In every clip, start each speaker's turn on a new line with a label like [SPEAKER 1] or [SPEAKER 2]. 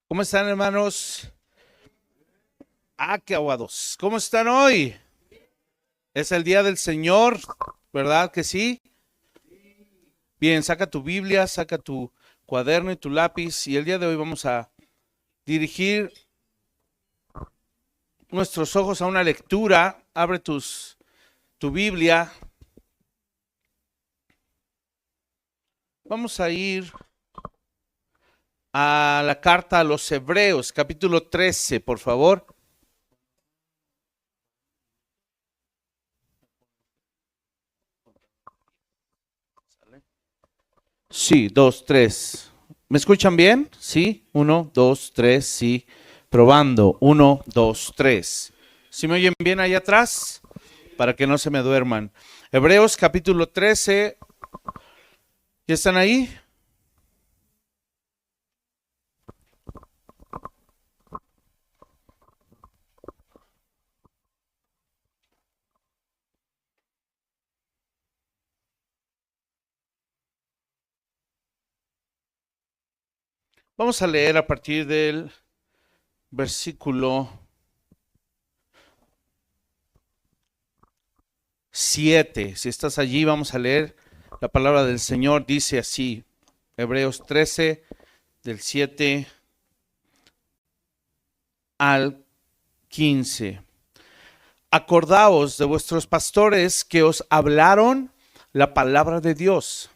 [SPEAKER 1] ¿Cómo están, hermanos? Qué aguados. ¿Cómo están hoy? Es el día del Señor, ¿verdad que sí? Bien, saca tu Biblia, saca tu cuaderno y tu lápiz y el día de hoy vamos a dirigir nuestros ojos a una lectura. Abre tu Biblia. Vamos a ir a la carta a los Hebreos, capítulo 13, por favor. Sí, dos, tres. ¿Me escuchan bien? Sí, uno, dos, tres, sí. Probando, uno, dos, tres. ¿Sí me oyen bien ahí atrás? Para que no se me duerman. Hebreos capítulo 13. ¿Ya están ahí? Vamos a leer a partir del versículo 7. Si estás allí, vamos a leer la palabra del Señor. Dice así, Hebreos 13, del 7 al 15. Acordaos de vuestros pastores que os hablaron la palabra de Dios.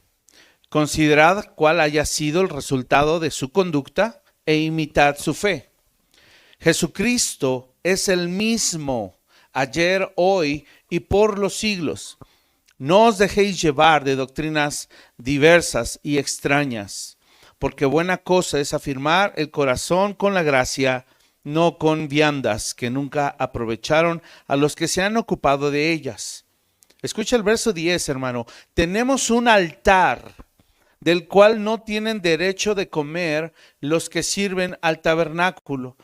[SPEAKER 1] Considerad cuál haya sido el resultado de su conducta e imitad su fe. Jesucristo es el mismo ayer, hoy y por los siglos. No os dejéis llevar de doctrinas diversas y extrañas, porque buena cosa es afirmar el corazón con la gracia, no con viandas que nunca aprovecharon a los que se han ocupado de ellas. Escucha el verso 10, hermano. Tenemos un altar del cual no tienen derecho de comer los que sirven al tabernáculo,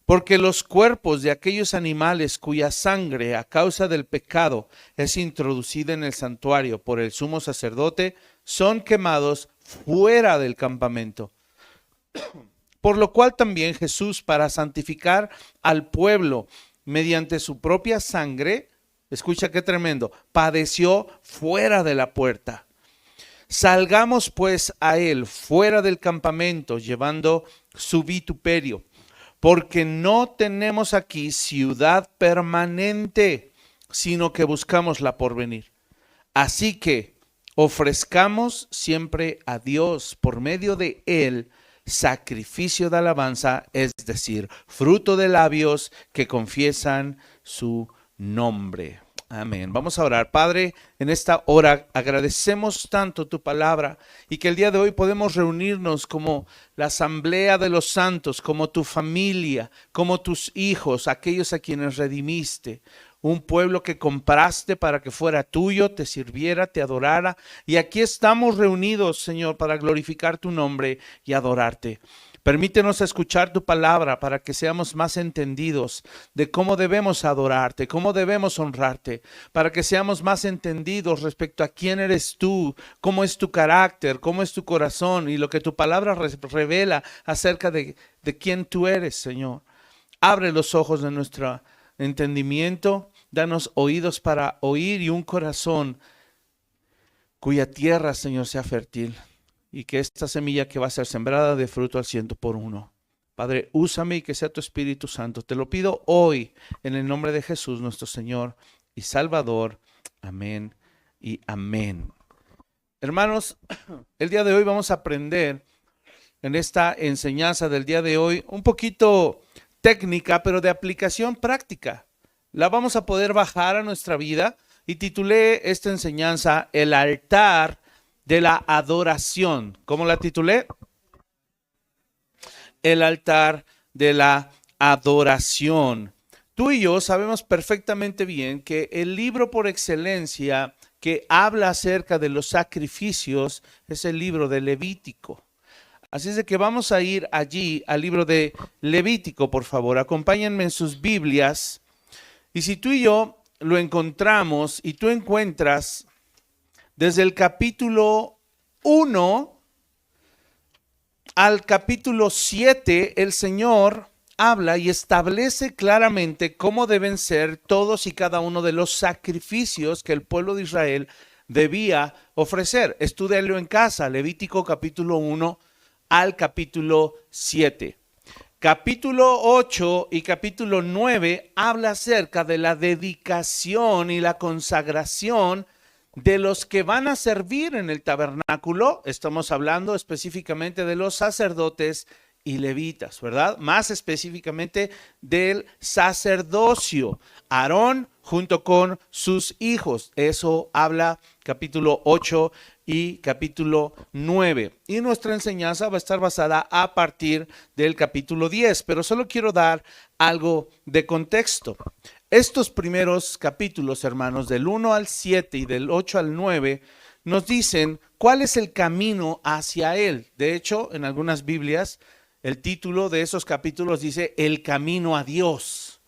[SPEAKER 1] porque los cuerpos de aquellos animales cuya sangre a causa del pecado es introducida en el santuario por el sumo sacerdote, son quemados fuera del campamento. Por lo cual también Jesús, para santificar al pueblo mediante su propia sangre, escucha qué tremendo, padeció fuera de la puerta. Salgamos pues a él fuera del campamento, llevando su vituperio, porque no tenemos aquí ciudad permanente, sino que buscamos la porvenir. Así que ofrezcamos siempre a Dios por medio de él sacrificio de alabanza, es decir, fruto de labios que confiesan su nombre. Amén. Vamos a orar. Padre, en esta hora agradecemos tanto tu palabra y que el día de hoy podemos reunirnos como la asamblea de los santos, como tu familia, como tus hijos, aquellos a quienes redimiste. Un pueblo que compraste para que fuera tuyo, te sirviera, te adorara. Y aquí estamos reunidos, Señor, para glorificar tu nombre y adorarte. Permítenos escuchar tu palabra para que seamos más entendidos de cómo debemos adorarte, cómo debemos honrarte, para que seamos más entendidos respecto a quién eres tú, cómo es tu carácter, cómo es tu corazón y lo que tu palabra revela acerca de quién tú eres, Señor. Abre los ojos de nuestro entendimiento, danos oídos para oír y un corazón cuya tierra, Señor, sea fértil y que esta semilla que va a ser sembrada dé fruto al 100 por 1. Padre, úsame y que sea tu Espíritu Santo. Te lo pido hoy en el nombre de Jesús, nuestro Señor y Salvador. Amén y amén. Hermanos, el día de hoy vamos a aprender en esta enseñanza del día de hoy un poquito técnica, pero de aplicación práctica. La vamos a poder bajar a nuestra vida y titulé esta enseñanza El altar de la adoración. ¿Cómo la titulé? El altar de la adoración. Tú y yo sabemos perfectamente bien que el libro por excelencia que habla acerca de los sacrificios es el libro de Levítico. Así es de que vamos a ir allí al libro de Levítico, por favor. Acompáñenme en sus Biblias. Y si tú y yo lo encontramos y tú encuentras desde el capítulo 1 al capítulo 7, el Señor habla y establece claramente cómo deben ser todos y cada uno de los sacrificios que el pueblo de Israel debía ofrecer. Estúdialo en casa, Levítico capítulo 1 al capítulo 7. Capítulo 8 y capítulo 9 habla acerca de la dedicación y la consagración de los que van a servir en el tabernáculo. Estamos hablando específicamente de los sacerdotes y levitas, ¿verdad? Más específicamente del sacerdocio. Aarón junto con sus hijos. Eso habla capítulo 8 y capítulo 9. Y nuestra enseñanza va a estar basada a partir del capítulo 10, pero solo quiero dar algo de contexto. Estos primeros capítulos, hermanos, del 1 al 7 y del 8 al 9, nos dicen cuál es el camino hacia Él. De hecho, en algunas Biblias, el título de esos capítulos dice El camino a Dios.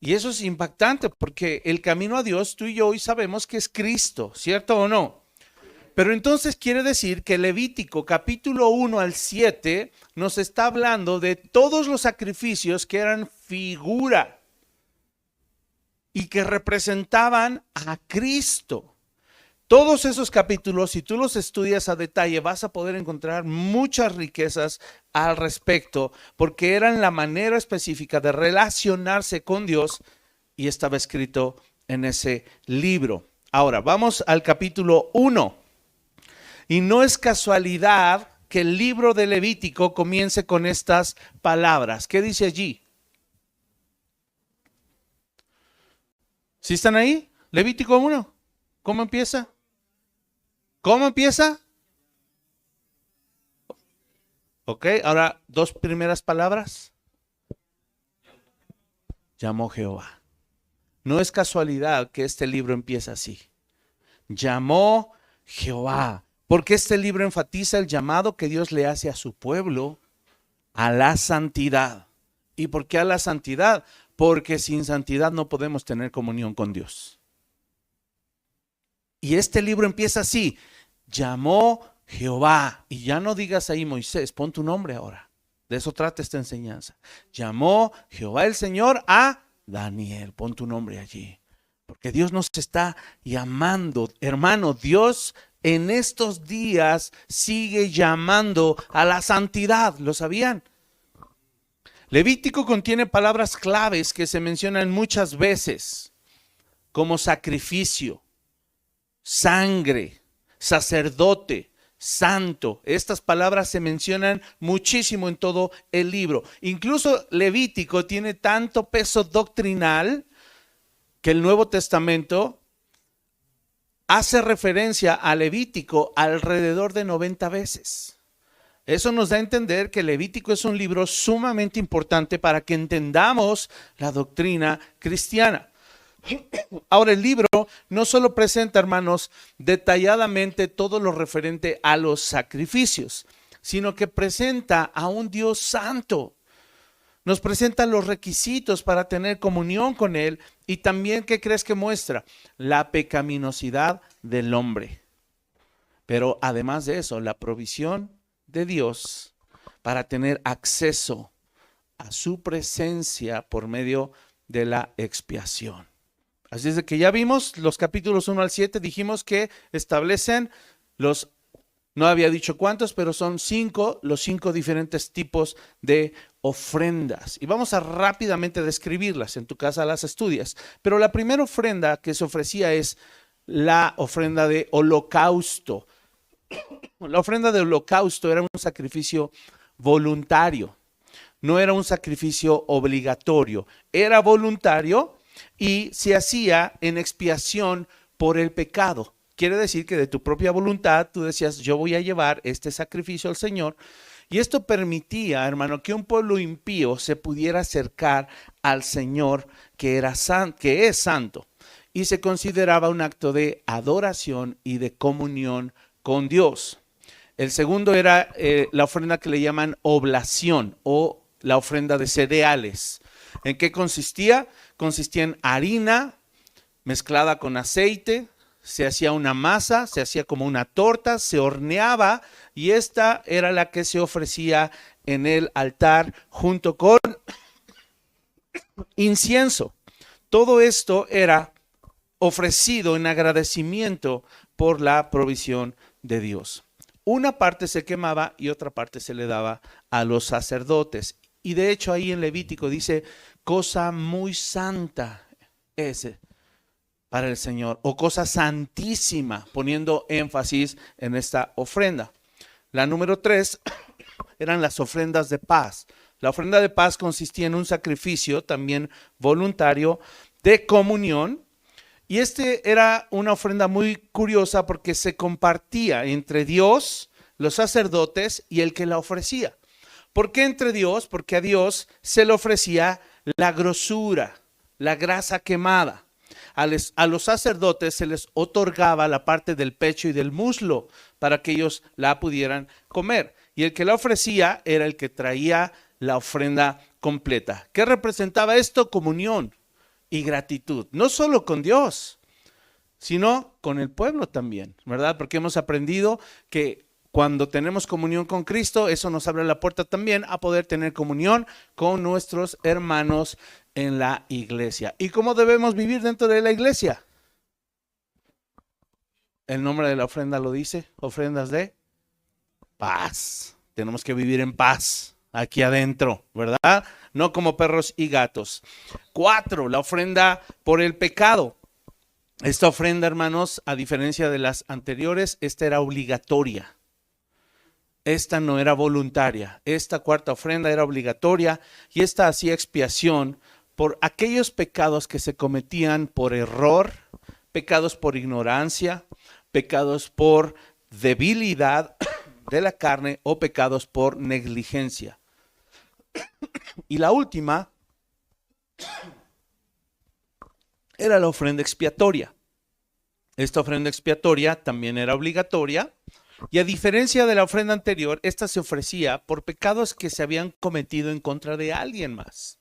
[SPEAKER 1] Y eso es impactante porque el camino a Dios, tú y yo hoy sabemos que es Cristo, ¿cierto o no? Pero entonces quiere decir que Levítico capítulo 1 al 7 nos está hablando de todos los sacrificios que eran figura y que representaban a Cristo. Todos esos capítulos, si tú los estudias a detalle, vas a poder encontrar muchas riquezas al respecto, porque eran la manera específica de relacionarse con Dios y estaba escrito en ese libro. Ahora, vamos al capítulo 1. Y no es casualidad que el libro de Levítico comience con estas palabras. ¿Qué dice allí? ¿Sí están ahí? Levítico 1. ¿Cómo empieza? ¿Cómo empieza? Ok, ahora dos primeras palabras. Llamó Jehová. No es casualidad que este libro empiece así. Llamó Jehová. Porque este libro enfatiza el llamado que Dios le hace a su pueblo a la santidad. ¿Y por qué a la santidad? Porque sin santidad no podemos tener comunión con Dios. Y este libro empieza así. Llamó Jehová. Y ya no digas ahí Moisés, pon tu nombre ahora. De eso trata esta enseñanza. Llamó Jehová el Señor a Daniel. Pon tu nombre allí. Porque Dios nos está llamando. Hermano, Dios en estos días sigue llamando a la santidad. ¿Lo sabían? Levítico contiene palabras claves que se mencionan muchas veces, como sacrificio, sangre, sacerdote, santo. Estas palabras se mencionan muchísimo en todo el libro. Incluso Levítico tiene tanto peso doctrinal que el Nuevo Testamento hace referencia a Levítico alrededor de 90 veces. Eso nos da a entender que Levítico es un libro sumamente importante para que entendamos la doctrina cristiana. Ahora, el libro no solo presenta, hermanos, detalladamente todo lo referente a los sacrificios, sino que presenta a un Dios santo. Nos presenta los requisitos para tener comunión con Él y también, ¿qué crees que muestra? La pecaminosidad del hombre. Pero además de eso, la provisión de Dios para tener acceso a su presencia por medio de la expiación. Así es de que ya vimos los capítulos 1 al 7, dijimos que establecen los, no había dicho cuántos, pero son los 5 diferentes tipos de ofrendas. Y vamos a rápidamente describirlas, en tu casa las estudias. Pero la primera ofrenda que se ofrecía es la ofrenda de holocausto. La ofrenda de holocausto era un sacrificio voluntario, no era un sacrificio obligatorio, era voluntario y se hacía en expiación por el pecado. Quiere decir que de tu propia voluntad tú decías, yo voy a llevar este sacrificio al Señor. Y esto permitía, hermano, que un pueblo impío se pudiera acercar al Señor que es santo. Y se consideraba un acto de adoración y de comunión con Dios. El segundo era la ofrenda que le llaman oblación o la ofrenda de cereales. ¿En qué consistía? Consistía en harina mezclada con aceite, se hacía una masa, se hacía como una torta, se horneaba y esta era la que se ofrecía en el altar junto con incienso. Todo esto era ofrecido en agradecimiento por la provisión de Dios. Una parte se quemaba y otra parte se le daba a los sacerdotes. Y de hecho ahí en Levítico dice, cosa muy santa es para el Señor, o cosa santísima, poniendo énfasis en esta ofrenda. La número 3 eran las ofrendas de paz. La ofrenda de paz consistía en un sacrificio también voluntario de comunión. Y era una ofrenda muy curiosa porque se compartía entre Dios, los sacerdotes y el que la ofrecía. ¿Por qué entre Dios? Porque a Dios se le ofrecía la grosura, la grasa quemada. A los sacerdotes se les otorgaba la parte del pecho y del muslo para que ellos la pudieran comer. Y el que la ofrecía era el que traía la ofrenda completa. ¿Qué representaba esto? Comunión y gratitud, no solo con Dios, sino con el pueblo también, ¿verdad? Porque hemos aprendido que cuando tenemos comunión con Cristo, eso nos abre la puerta también a poder tener comunión con nuestros hermanos en la iglesia. ¿Y cómo debemos vivir dentro de la iglesia? El nombre de la ofrenda lo dice, ofrendas de paz. Tenemos que vivir en paz aquí adentro, ¿verdad? No como perros y gatos. 4, la ofrenda por el pecado. Esta ofrenda, hermanos, a diferencia de las anteriores, esta era obligatoria. Esta no era voluntaria. Esta cuarta ofrenda era obligatoria y esta hacía expiación por aquellos pecados que se cometían por error, pecados por ignorancia, pecados por debilidad de la carne o pecados por negligencia. Y la última era la ofrenda expiatoria. Esta ofrenda expiatoria también era obligatoria y a diferencia de la ofrenda anterior, esta se ofrecía por pecados que se habían cometido en contra de alguien más.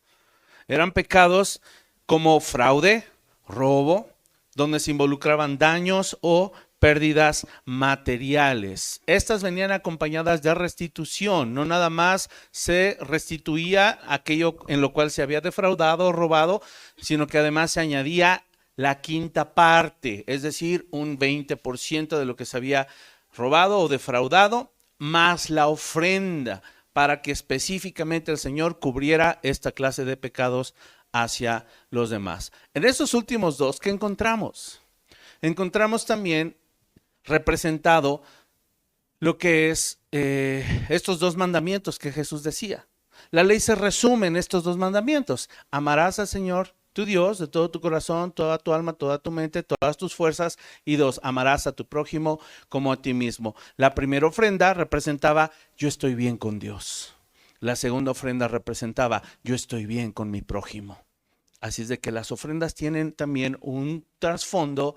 [SPEAKER 1] Eran pecados como fraude, robo, donde se involucraban daños o pérdidas materiales. Estas venían acompañadas de restitución, no nada más se restituía aquello en lo cual se había defraudado o robado, sino que además se añadía la quinta parte, es decir, un 20% de lo que se había robado o defraudado, más la ofrenda, para que específicamente el Señor cubriera esta clase de pecados hacia los demás. En esos últimos dos, ¿qué encontramos? Encontramos también representado lo que es estos dos mandamientos que Jesús decía. La ley se resume en estos dos mandamientos. Amarás al Señor tu Dios de todo tu corazón, toda tu alma, toda tu mente, todas tus fuerzas. Y 2, amarás a tu prójimo como a ti mismo. La primera ofrenda representaba yo estoy bien con Dios. La segunda ofrenda representaba yo estoy bien con mi prójimo. Así es de que las ofrendas tienen también un trasfondo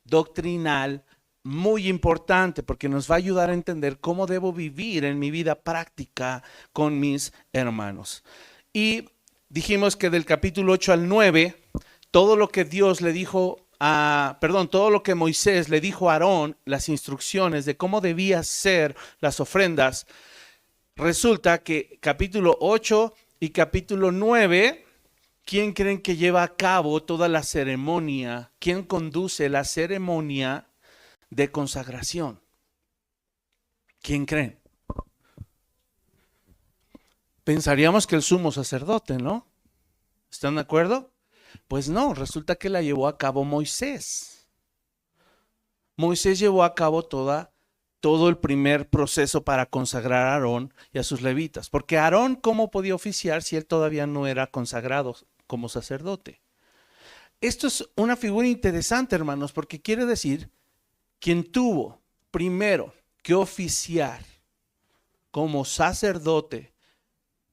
[SPEAKER 1] doctrinal muy importante porque nos va a ayudar a entender cómo debo vivir en mi vida práctica con mis hermanos. Y dijimos que del capítulo 8 al 9, todo lo que Dios le dijo todo lo que Moisés le dijo a Aarón, las instrucciones de cómo debían ser las ofrendas, resulta que capítulo 8 y capítulo 9, ¿quién creen que lleva a cabo toda la ceremonia? ¿Quién conduce la ceremonia de consagración? ¿Quién creen? Pensaríamos que el sumo sacerdote, ¿no? ¿Están de acuerdo? Pues no, resulta que la llevó a cabo Moisés. Moisés llevó a cabo todo el primer proceso para consagrar a Aarón y a sus levitas. Porque Aarón, ¿cómo podía oficiar si él todavía no era consagrado como sacerdote? Esto es una figura interesante, hermanos, porque quiere decir quien tuvo primero que oficiar como sacerdote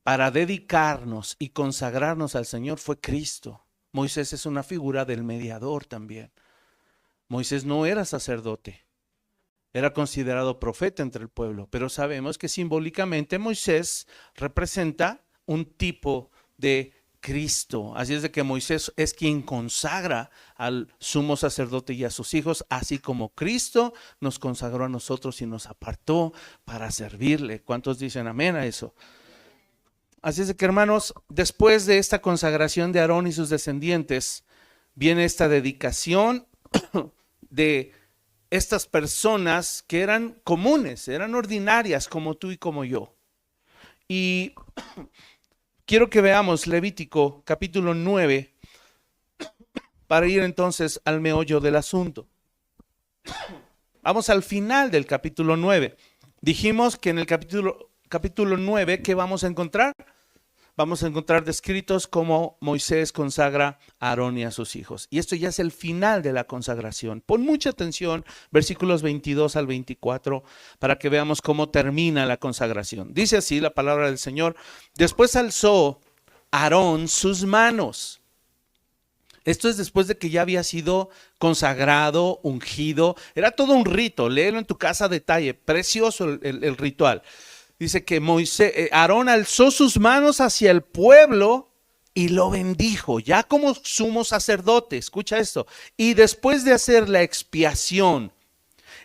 [SPEAKER 1] para dedicarnos y consagrarnos al Señor fue Cristo. Moisés es una figura del mediador también. Moisés no era sacerdote, era considerado profeta entre el pueblo, pero sabemos que simbólicamente Moisés representa un tipo de Cristo. Así es de que Moisés es quien consagra al sumo sacerdote y a sus hijos, así como Cristo nos consagró a nosotros y nos apartó para servirle. ¿Cuántos dicen amén a eso? Así es de que, hermanos, después de esta consagración de Aarón y sus descendientes, viene esta dedicación de estas personas que eran comunes, eran ordinarias como tú y como yo. Y quiero que veamos Levítico capítulo 9 para ir entonces al meollo del asunto. Vamos al final del capítulo 9. Dijimos que en el capítulo 9, ¿qué vamos a encontrar? Vamos a encontrar descritos cómo Moisés consagra a Aarón y a sus hijos. Y esto ya es el final de la consagración. Pon mucha atención, versículos 22 al 24, para que veamos cómo termina la consagración. Dice así la palabra del Señor: después alzó Aarón sus manos. Esto es después de que ya había sido consagrado, ungido. Era todo un rito. Léelo en tu casa a detalle. Precioso el ritual. Dice que Aarón alzó sus manos hacia el pueblo y lo bendijo, ya como sumo sacerdote. Escucha esto. Y después de hacer la expiación,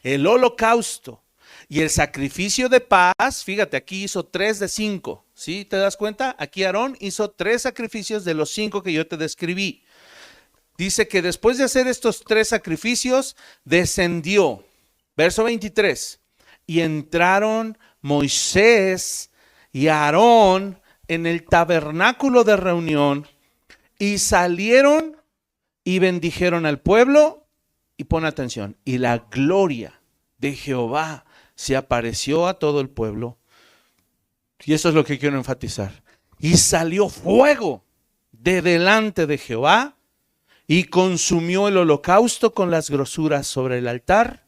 [SPEAKER 1] el holocausto y el sacrificio de paz, fíjate, aquí hizo 3 de 5. ¿Sí? ¿Te das cuenta? Aquí Aarón hizo 3 sacrificios de los 5 que yo te describí. Dice que después de hacer estos 3 sacrificios, descendió. Verso 23. Y entraron Moisés y Aarón en el tabernáculo de reunión y salieron y bendijeron al pueblo. Y pon atención, y la gloria de Jehová se apareció a todo el pueblo. Y eso es lo que quiero enfatizar. Y salió fuego de delante de Jehová y consumió el holocausto con las grosuras sobre el altar.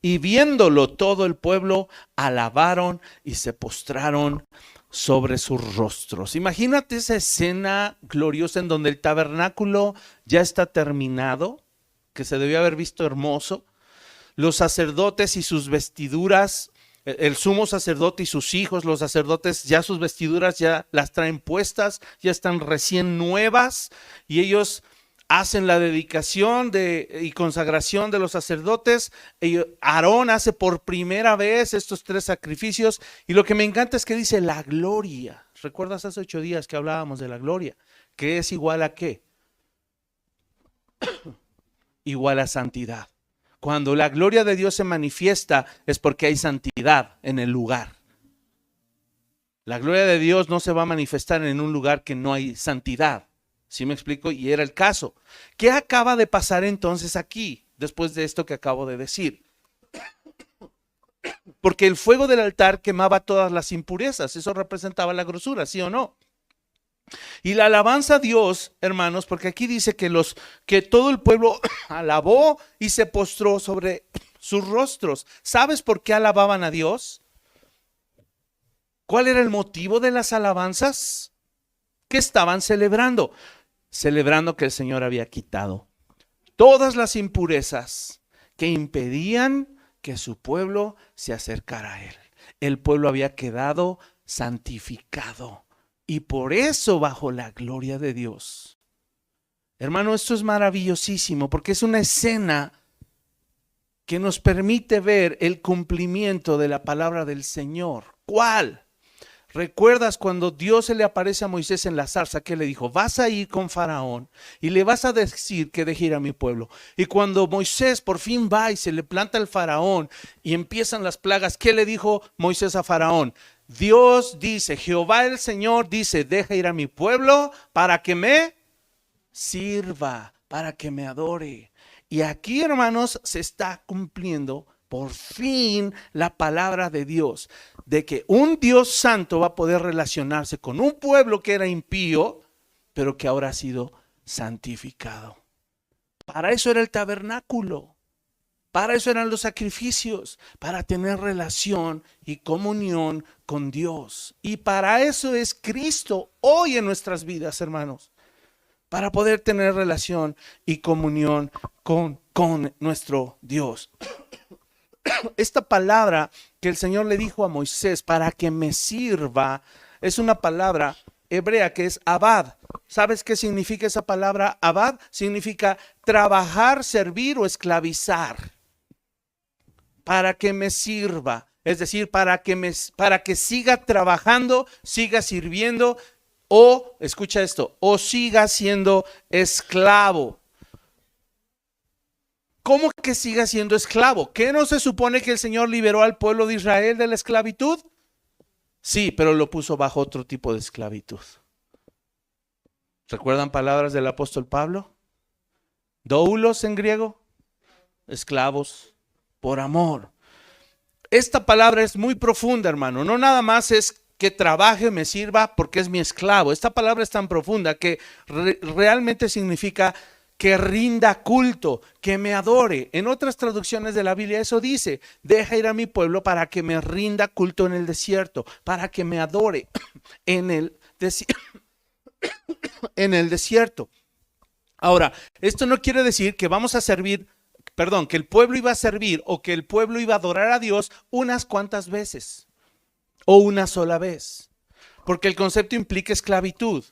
[SPEAKER 1] Y viéndolo todo el pueblo, alabaron y se postraron sobre sus rostros. Imagínate esa escena gloriosa en donde el tabernáculo ya está terminado, que se debió haber visto hermoso. Los sacerdotes y sus vestiduras, el sumo sacerdote y sus hijos, los sacerdotes, ya sus vestiduras ya las traen puestas, ya están recién nuevas, y ellos hacen la dedicación y consagración de los sacerdotes. Aarón hace por primera vez estos 3 sacrificios. Y lo que me encanta es que dice la gloria. ¿Recuerdas hace 8 días que hablábamos de la gloria? ¿Que es igual a qué? Igual a santidad. Cuando la gloria de Dios se manifiesta es porque hay santidad en el lugar. La gloria de Dios no se va a manifestar en un lugar que no hay santidad. ¿Sí me explico? Y era el caso. ¿Qué acaba de pasar entonces aquí, después de esto que acabo de decir? Porque el fuego del altar quemaba todas las impurezas. Eso representaba la grosura, ¿sí o no? Y la alabanza a Dios, hermanos, porque aquí dice que todo el pueblo alabó y se postró sobre sus rostros. ¿Sabes por qué alababan a Dios? ¿Cuál era el motivo de las alabanzas? ¿Qué estaban celebrando? Celebrando que el Señor había quitado todas las impurezas que impedían que su pueblo se acercara a Él. El pueblo había quedado santificado y por eso bajo la gloria de Dios. Hermano, esto es maravillosísimo porque es una escena que nos permite ver el cumplimiento de la palabra del Señor. ¿Cuál? ¿Recuerdas cuando Dios se le aparece a Moisés en la zarza? Que le dijo: vas a ir con Faraón y le vas a decir que deje ir a mi pueblo. Y cuando Moisés por fin va y se le planta el Faraón y empiezan las plagas, ¿qué le dijo Moisés a Faraón? Dios dice, Jehová el Señor dice: deja ir a mi pueblo para que me sirva, para que me adore. Y aquí, hermanos, se está cumpliendo por fin la palabra de Dios, de que un Dios santo va a poder relacionarse con un pueblo que era impío, pero que ahora ha sido santificado. Para eso era el tabernáculo, para eso eran los sacrificios, para tener relación y comunión con Dios. Y para eso es Cristo hoy en nuestras vidas, hermanos, para poder tener relación y comunión con nuestro Dios. Esta palabra que el Señor le dijo a Moisés, para que me sirva, es una palabra hebrea que es abad. ¿Sabes qué significa esa palabra abad? Significa trabajar, servir o esclavizar. Para que me sirva, es decir, para que siga trabajando, siga sirviendo o, escucha esto, o siga siendo esclavo. ¿Cómo que siga siendo esclavo? ¿Qué no se supone que el Señor liberó al pueblo de Israel de la esclavitud? Sí, pero lo puso bajo otro tipo de esclavitud. ¿Recuerdan palabras del apóstol Pablo? Doulos en griego, esclavos por amor. Esta palabra es muy profunda, hermano. No nada más es que trabaje, me sirva porque es mi esclavo. Esta palabra es tan profunda que realmente significa que rinda culto, que me adore. En otras traducciones de la Biblia eso dice: deja ir a mi pueblo para que me rinda culto en el desierto, para que me adore en el desierto. Ahora, esto no quiere decir que vamos a servir, que el pueblo iba a servir o que el pueblo iba a adorar a Dios unas cuantas veces o una sola vez, porque el concepto implica esclavitud.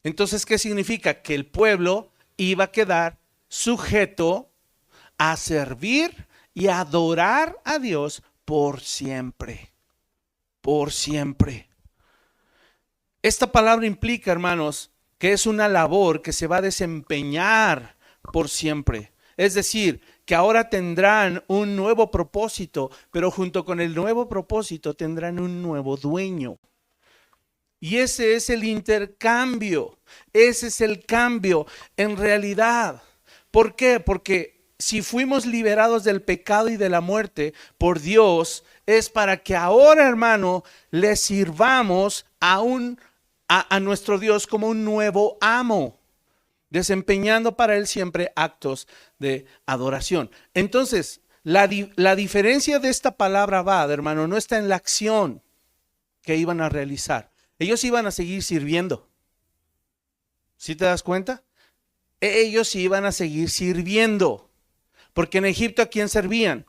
[SPEAKER 1] Entonces, ¿qué significa? Que el pueblo iba a quedar sujeto a servir y a adorar a Dios por siempre. Por siempre. Esta palabra implica, hermanos, que es una labor que se va a desempeñar por siempre. Es decir, que ahora tendrán un nuevo propósito, pero junto con el nuevo propósito tendrán un nuevo dueño. Y ese es el intercambio, ese es el cambio en realidad. ¿Por qué? Porque si fuimos liberados del pecado y de la muerte por Dios, es para que ahora, hermano, le sirvamos a nuestro Dios como un nuevo amo, desempeñando para Él siempre actos de adoración. Entonces, la diferencia de esta palabra abad, hermano, no está en la acción que iban a realizar. Ellos iban a seguir sirviendo. ¿Sí te das cuenta? Ellos iban a seguir sirviendo. Porque en Egipto, ¿a quién servían?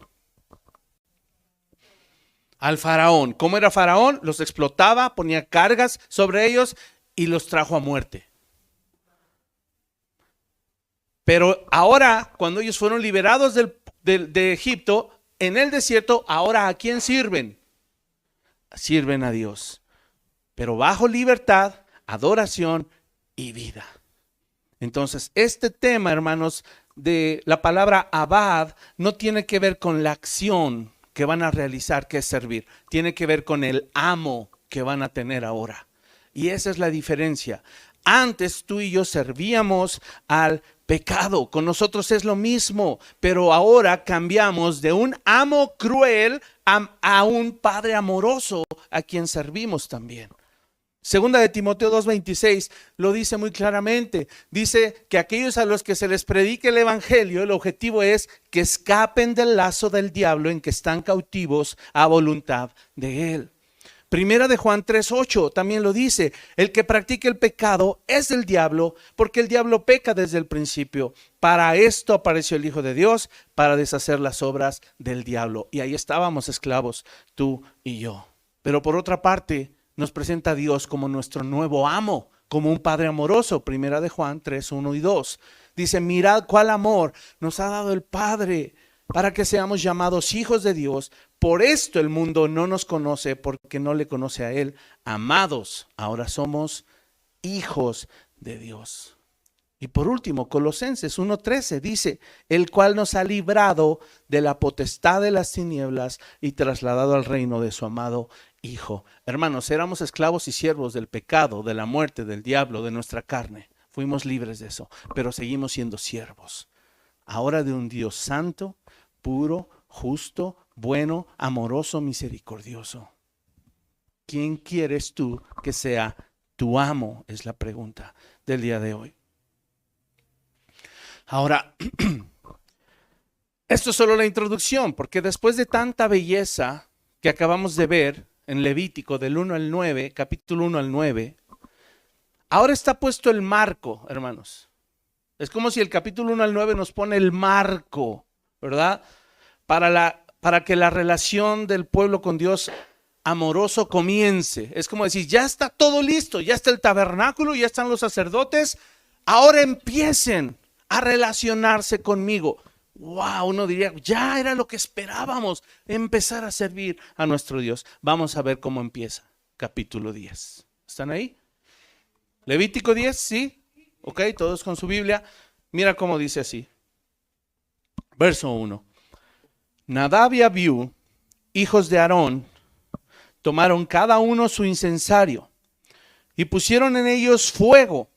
[SPEAKER 1] Al faraón. ¿Cómo era faraón? Los explotaba, ponía cargas sobre ellos y los trajo a muerte. Pero ahora, cuando ellos fueron liberados de Egipto, en el desierto, ahora ¿a quién sirven? Sirven a Dios, pero bajo libertad, adoración y vida. Entonces, este tema, hermanos, de la palabra abad no tiene que ver con la acción que van a realizar, que es servir. Tiene que ver con el amo que van a tener ahora. Y esa es la diferencia. Antes tú y yo servíamos al pecado. Con nosotros es lo mismo, pero ahora cambiamos de un amo cruel a un padre amoroso a quien servimos también. Segunda de Timoteo 2:26 lo dice muy claramente. Dice que aquellos a los que se les predique el evangelio, el objetivo es que escapen del lazo del diablo en que están cautivos a voluntad de él. Primera de Juan 3:8 también lo dice: el que practique el pecado es del diablo, porque el diablo peca desde el principio. Para esto apareció el Hijo de Dios, para deshacer las obras del diablo. Y ahí estábamos esclavos, tú y yo. Pero por otra parte, nos presenta a Dios como nuestro nuevo amo, como un padre amoroso. Primera de Juan 3:1 y 2. Dice: mirad cuál amor nos ha dado el Padre para que seamos llamados hijos de Dios. Por esto el mundo no nos conoce, porque no le conoce a Él. Amados, ahora somos hijos de Dios. Y por último, Colosenses 1:13 dice: el cual nos ha librado de la potestad de las tinieblas y trasladado al reino de su amado Hijo. Hermanos, éramos esclavos y siervos del pecado, de la muerte, del diablo, de nuestra carne. Fuimos libres de eso, pero seguimos siendo siervos. Ahora de un Dios santo, puro, justo, bueno, amoroso, misericordioso. ¿Quién quieres tú que sea tu amo? Es la pregunta del día de hoy. Ahora, esto es solo la introducción, porque después de tanta belleza que acabamos de ver en Levítico del 1 al 9, capítulo 1 al 9, ahora está puesto el marco, hermanos. Es como si el capítulo 1 al 9 nos pone el marco, ¿verdad? Para que la relación del pueblo con Dios amoroso comience. Es como decir, ya está todo listo, ya está el tabernáculo, ya están los sacerdotes, ahora empiecen a relacionarse conmigo. Wow, uno diría, ya era lo que esperábamos, empezar a servir a nuestro Dios. Vamos a ver cómo empieza. Capítulo 10. ¿Están ahí? Levítico 10, ¿sí? Ok, todos con su Biblia. Mira cómo dice así. Verso 1. Nadab y Abiú, hijos de Aarón, tomaron cada uno su incensario y pusieron en ellos fuego,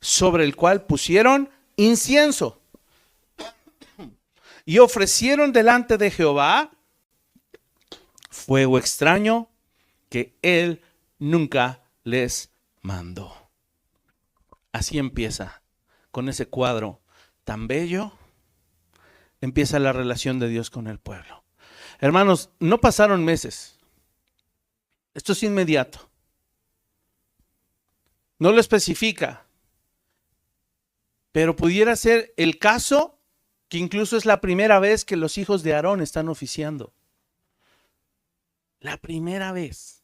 [SPEAKER 1] sobre el cual pusieron incienso. Y ofrecieron delante de Jehová fuego extraño que él nunca les mandó. Así empieza, con ese cuadro tan bello, empieza la relación de Dios con el pueblo. Hermanos, no pasaron meses. Esto es inmediato. No lo especifica, pero pudiera ser el caso que incluso es la primera vez que los hijos de Aarón están oficiando. La primera vez.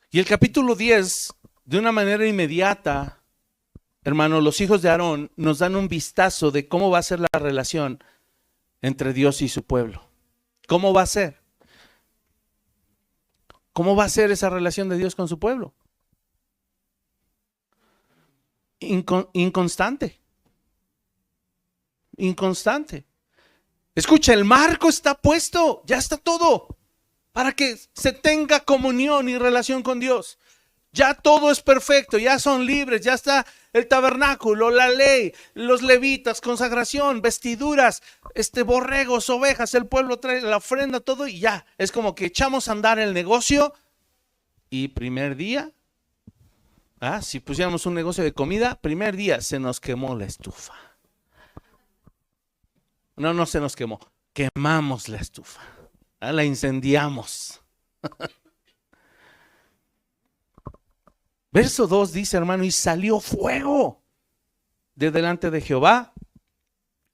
[SPEAKER 1] Y el capítulo 10, de una manera inmediata, hermano, los hijos de Aarón nos dan un vistazo de cómo va a ser la relación entre Dios y su pueblo. ¿Cómo va a ser? ¿Cómo va a ser esa relación de Dios con su pueblo? Inconstante. Inconstante. Escucha, el marco está puesto, ya está todo, para que se tenga comunión y relación con Dios. Ya todo es perfecto, ya son libres, ya está el tabernáculo, la ley, los levitas, consagración, vestiduras, borregos, ovejas, el pueblo trae la ofrenda, todo, y ya. Es como que echamos a andar el negocio y primer día, si pusiéramos un negocio de comida, primer día se nos quemó la estufa. No se nos quemó, quemamos la estufa, la incendiamos. Verso 2 dice, hermano, y salió fuego de delante de Jehová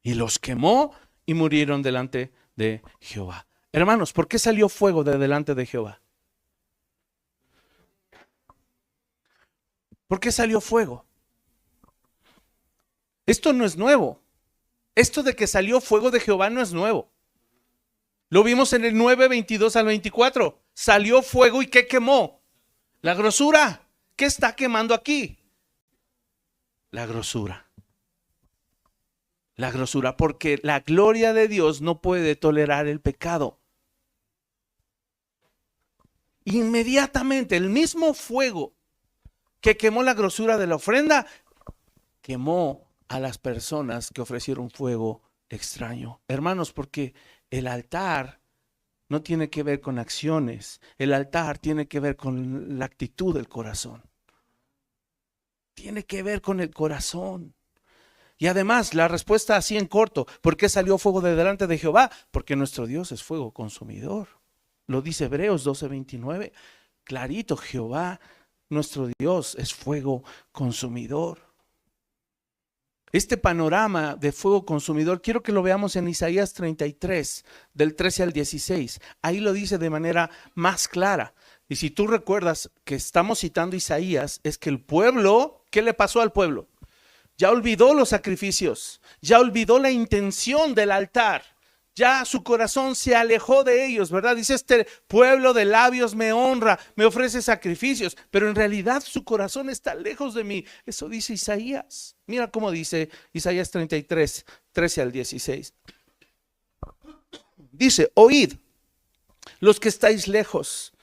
[SPEAKER 1] y los quemó y murieron delante de Jehová. Hermanos, ¿por qué salió fuego de delante de Jehová? ¿Por qué salió fuego? Esto no es nuevo. Esto de que salió fuego de Jehová no es nuevo. Lo vimos en el 9, 22 al 24. Salió fuego y ¿qué quemó? La grosura. ¿Qué está quemando aquí? La grosura. La grosura, porque la gloria de Dios no puede tolerar el pecado. Inmediatamente, el mismo fuego que quemó la grosura de la ofrenda, quemó a las personas que ofrecieron fuego extraño. Hermanos, porque el altar no tiene que ver con acciones, el altar tiene que ver con la actitud del corazón. Tiene que ver con el corazón. Y además, la respuesta así en corto, ¿por qué salió fuego de delante de Jehová? Porque nuestro Dios es fuego consumidor. Lo dice Hebreos 12:29. Clarito, Jehová, nuestro Dios, es fuego consumidor. Este panorama de fuego consumidor, quiero que lo veamos en Isaías 33, del 13 al 16. Ahí lo dice de manera más clara. Y si tú recuerdas que estamos citando Isaías, es que el pueblo, ¿qué le pasó al pueblo? Ya olvidó los sacrificios, ya olvidó la intención del altar, ya su corazón se alejó de ellos, ¿verdad? Dice, este pueblo de labios me honra, me ofrece sacrificios, pero en realidad su corazón está lejos de mí. Eso dice Isaías. Mira cómo dice Isaías 33, 13 al 16. Dice, oíd los que estáis lejos,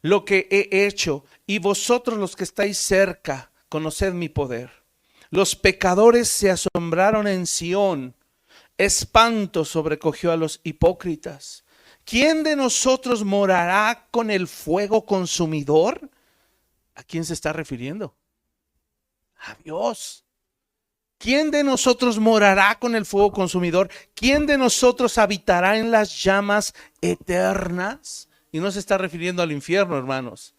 [SPEAKER 1] lo que he hecho, y vosotros los que estáis cerca, conoced mi poder. Los pecadores se asombraron en Sión, espanto sobrecogió a los hipócritas. ¿Quién de nosotros morará con el fuego consumidor? ¿A quién se está refiriendo? A Dios. ¿Quién de nosotros morará con el fuego consumidor? ¿Quién de nosotros habitará en las llamas eternas? Y no se está refiriendo al infierno, hermanos.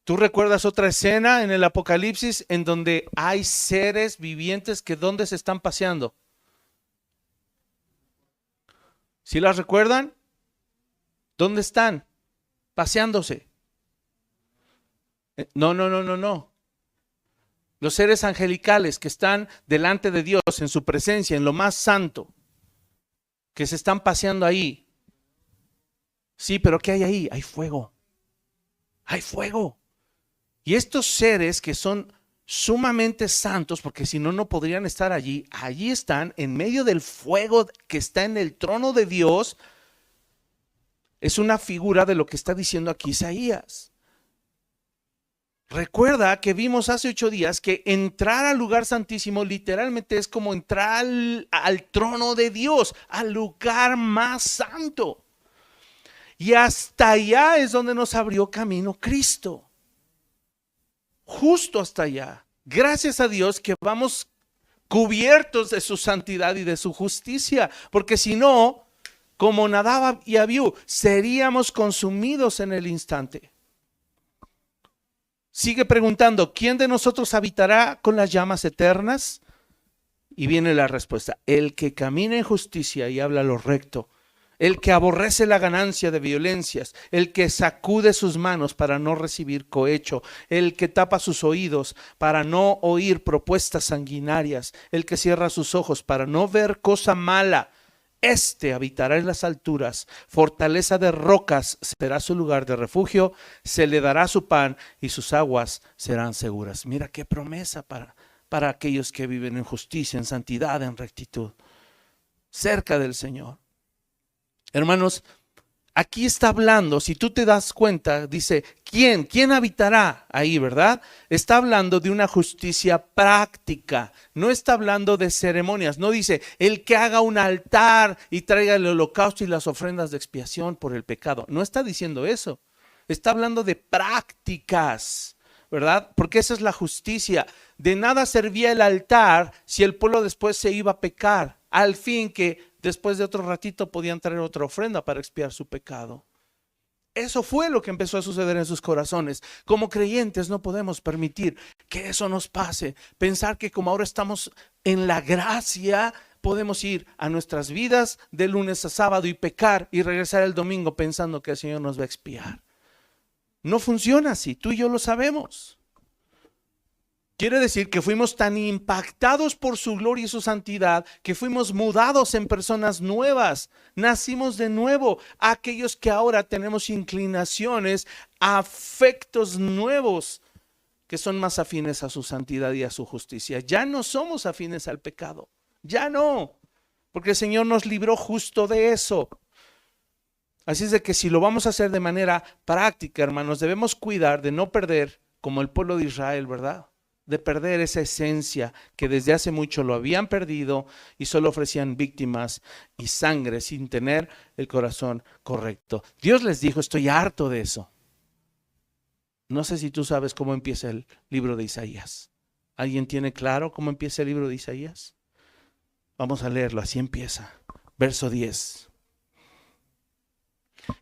[SPEAKER 1] ¿Tú recuerdas otra escena en el Apocalipsis en donde hay seres vivientes que dónde se están paseando? ¿Sí las recuerdan? ¿Dónde están? Paseándose. No. Los seres angelicales que están delante de Dios, en su presencia, en lo más santo, que se están paseando ahí. Sí, pero ¿qué hay ahí? Hay fuego. Hay fuego. Y estos seres que son sumamente santos, porque si no, no podrían estar allí, allí están en medio del fuego que está en el trono de Dios. Es una figura de lo que está diciendo aquí Isaías. Recuerda que vimos hace 8 días que entrar al lugar santísimo literalmente es como entrar al trono de Dios, al lugar más santo. Y hasta allá es donde nos abrió camino Cristo. Justo hasta allá. Gracias a Dios que vamos cubiertos de su santidad y de su justicia, porque si no, como Nadab y Abiú, seríamos consumidos en el instante. Sigue preguntando, ¿quién de nosotros habitará con las llamas eternas? Y viene la respuesta, el que camina en justicia y habla lo recto, el que aborrece la ganancia de violencias, el que sacude sus manos para no recibir cohecho, el que tapa sus oídos para no oír propuestas sanguinarias, el que cierra sus ojos para no ver cosa mala. Este habitará en las alturas, fortaleza de rocas será su lugar de refugio, se le dará su pan y sus aguas serán seguras. Mira qué promesa para aquellos que viven en justicia, en santidad, en rectitud, cerca del Señor. Hermanos, aquí está hablando, si tú te das cuenta, dice, ¿quién habitará ahí, verdad? Está hablando de una justicia práctica, no está hablando de ceremonias, no dice, el que haga un altar y traiga el holocausto y las ofrendas de expiación por el pecado. No está diciendo eso, está hablando de prácticas, ¿verdad? Porque esa es la justicia. De nada servía el altar si el pueblo después se iba a pecar, al fin que después de otro ratito podían traer otra ofrenda para expiar su pecado. Eso fue lo que empezó a suceder en sus corazones. Como creyentes no podemos permitir que eso nos pase. Pensar que como ahora estamos en la gracia, podemos ir a nuestras vidas de lunes a sábado y pecar y regresar el domingo pensando que el Señor nos va a expiar. No funciona así, tú y yo lo sabemos. Quiere decir que fuimos tan impactados por su gloria y su santidad que fuimos mudados en personas nuevas. Nacimos de nuevo. Aquellos que ahora tenemos inclinaciones, afectos nuevos que son más afines a su santidad y a su justicia. Ya no somos afines al pecado. Ya no. Porque el Señor nos libró justo de eso. Así es de que si lo vamos a hacer de manera práctica, hermanos, debemos cuidar de no perder, como el pueblo de Israel, ¿verdad? De perder esa esencia que desde hace mucho lo habían perdido y solo ofrecían víctimas y sangre sin tener el corazón correcto. Dios les dijo, estoy harto de eso. No sé si tú sabes cómo empieza el libro de Isaías. ¿Alguien tiene claro cómo empieza el libro de Isaías? Vamos a leerlo, así empieza. Verso 10.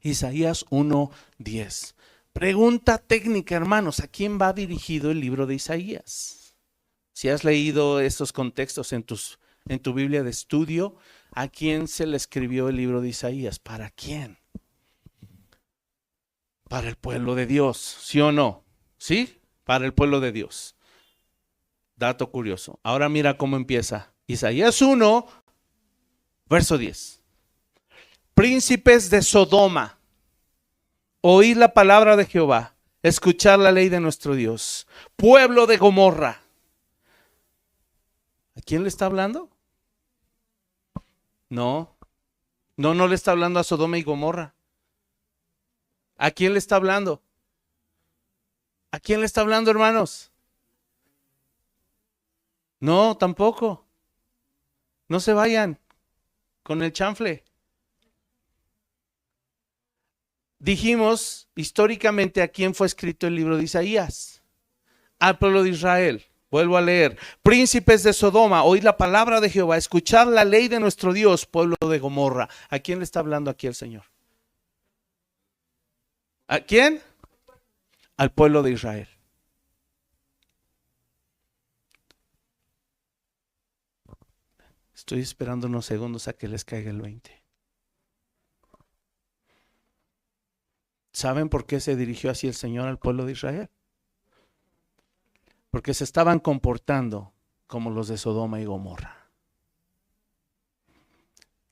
[SPEAKER 1] Isaías 1:10. Pregunta técnica, hermanos, ¿a quién va dirigido el libro de Isaías? Si has leído estos contextos en tu Biblia de estudio, ¿a quién se le escribió el libro de Isaías? ¿Para quién? Para el pueblo de Dios, ¿sí o no? ¿Sí? Para el pueblo de Dios. Dato curioso. Ahora mira cómo empieza. Isaías 1, verso 10. Príncipes de Sodoma, oíd la palabra de Jehová, escuchad la ley de nuestro Dios. Pueblo de Gomorra. ¿A quién le está hablando? No le está hablando a Sodoma y Gomorra. ¿A quién le está hablando? ¿A quién le está hablando, hermanos? No, tampoco. No se vayan con el chanfle. Dijimos históricamente a quién fue escrito el libro de Isaías. Al pueblo de Israel. Vuelvo a leer. Príncipes de Sodoma, oíd la palabra de Jehová, escuchad la ley de nuestro Dios, pueblo de Gomorra. ¿A quién le está hablando aquí el Señor? ¿A quién? Al pueblo de Israel. Estoy esperando unos segundos a que les caiga el 20. ¿Saben por qué se dirigió así el Señor al pueblo de Israel? Porque se estaban comportando como los de Sodoma y Gomorra.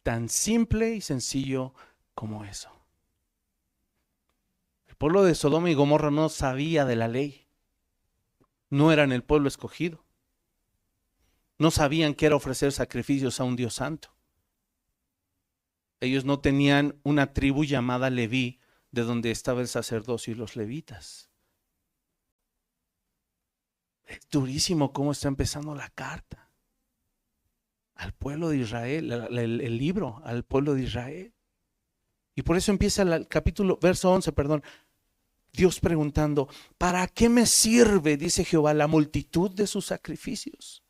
[SPEAKER 1] Tan simple y sencillo como eso. El pueblo de Sodoma y Gomorra no sabía de la ley. No eran el pueblo escogido. No sabían qué era ofrecer sacrificios a un Dios santo. Ellos no tenían una tribu llamada Leví, de donde estaba el sacerdocio y los levitas. Es durísimo cómo está empezando la carta al pueblo de Israel, el libro al pueblo de Israel. Y por eso empieza el capítulo, verso 11, perdón. Dios preguntando, ¿para qué me sirve, dice Jehová, la multitud de sus sacrificios?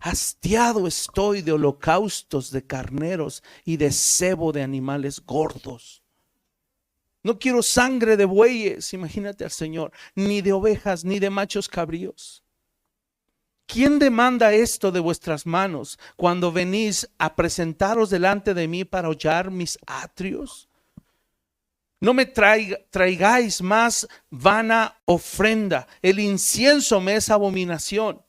[SPEAKER 1] Hastiado estoy de holocaustos de carneros y de cebo de animales gordos. No quiero sangre de bueyes, imagínate al Señor, ni de ovejas, ni de machos cabríos. ¿Quién demanda esto de vuestras manos cuando venís a presentaros delante de mí para hollar mis atrios? No me traigáis más vana ofrenda, el incienso me es abominación.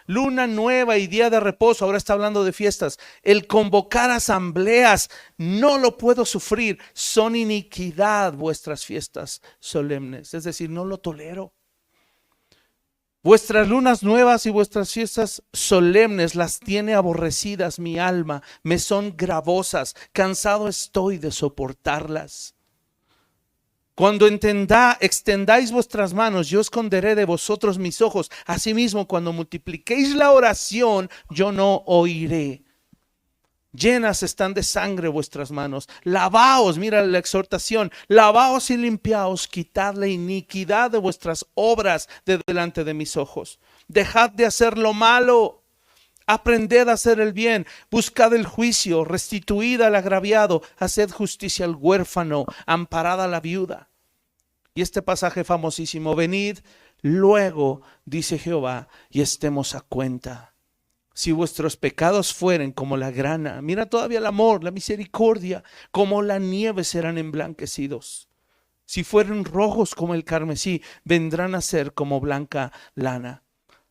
[SPEAKER 1] Luna nueva y día de reposo, ahora está hablando de fiestas. El convocar asambleas, no lo puedo sufrir. Son iniquidad vuestras fiestas solemnes, es decir, no lo tolero. Vuestras lunas nuevas y vuestras fiestas solemnes las tiene aborrecidas mi alma, me son gravosas, cansado estoy de soportarlas. Cuando extendáis vuestras manos, yo esconderé de vosotros mis ojos. Asimismo, cuando multipliquéis la oración, yo no oiré. Llenas están de sangre vuestras manos. Lavaos, mira la exhortación. Lavaos y limpiaos, quitad la iniquidad de vuestras obras de delante de mis ojos. Dejad de hacer lo malo. Aprended a hacer el bien, buscad el juicio, restituid al agraviado, haced justicia al huérfano, amparad a la viuda. Y este pasaje famosísimo, venid luego, dice Jehová, y estemos a cuenta. Si vuestros pecados fueren como la grana, mira todavía el amor, la misericordia, como la nieve serán emblanquecidos. Si fueren rojos como el carmesí, vendrán a ser como blanca lana.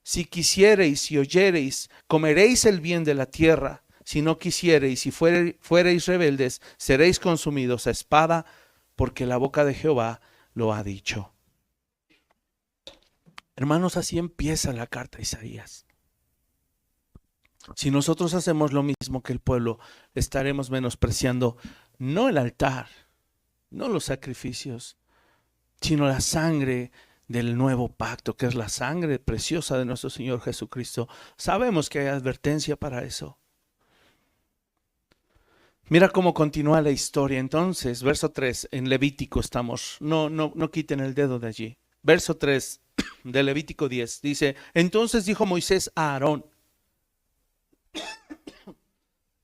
[SPEAKER 1] Si quisiereis y oyereis, comeréis el bien de la tierra. Si no quisiereis y fuereis rebeldes, seréis consumidos a espada, porque la boca de Jehová lo ha dicho. Hermanos, así empieza la carta de Isaías. Si nosotros hacemos lo mismo que el pueblo, estaremos menospreciando no el altar, no los sacrificios, sino la sangre del nuevo pacto, que es la sangre preciosa de nuestro Señor Jesucristo. Sabemos que hay advertencia para eso. Mira cómo continúa la historia. Entonces, verso 3, en Levítico estamos. No quiten el dedo de allí. Verso 3 de Levítico 10 dice: entonces dijo Moisés a Aarón.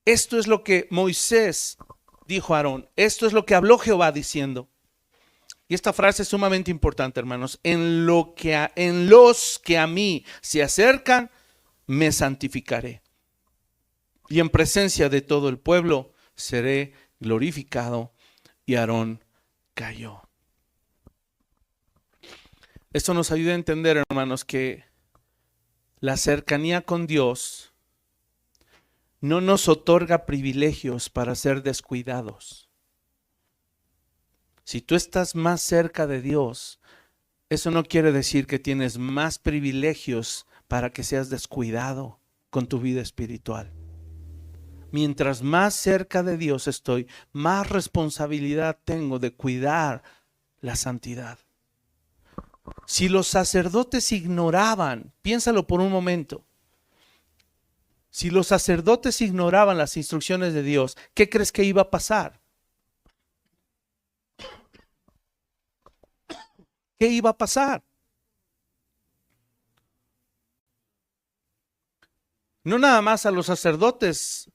[SPEAKER 1] Esto es lo que Moisés dijo a Aarón. Esto es lo que habló Jehová diciendo. Y esta frase es sumamente importante, hermanos. En los que a mí se acercan, me santificaré. Y en presencia de todo el pueblo seré glorificado. Y Aarón cayó. Esto nos ayuda a entender, hermanos, que la cercanía con Dios no nos otorga privilegios para ser descuidados. Si tú estás más cerca de Dios, eso no quiere decir que tienes más privilegios para que seas descuidado con tu vida espiritual. Mientras más cerca de Dios estoy, más responsabilidad tengo de cuidar la santidad. Si los sacerdotes ignoraban, piénsalo por un momento, si los sacerdotes ignoraban las instrucciones de Dios, ¿qué crees que iba a pasar? ¿Qué iba a pasar? No nada más a los sacerdotes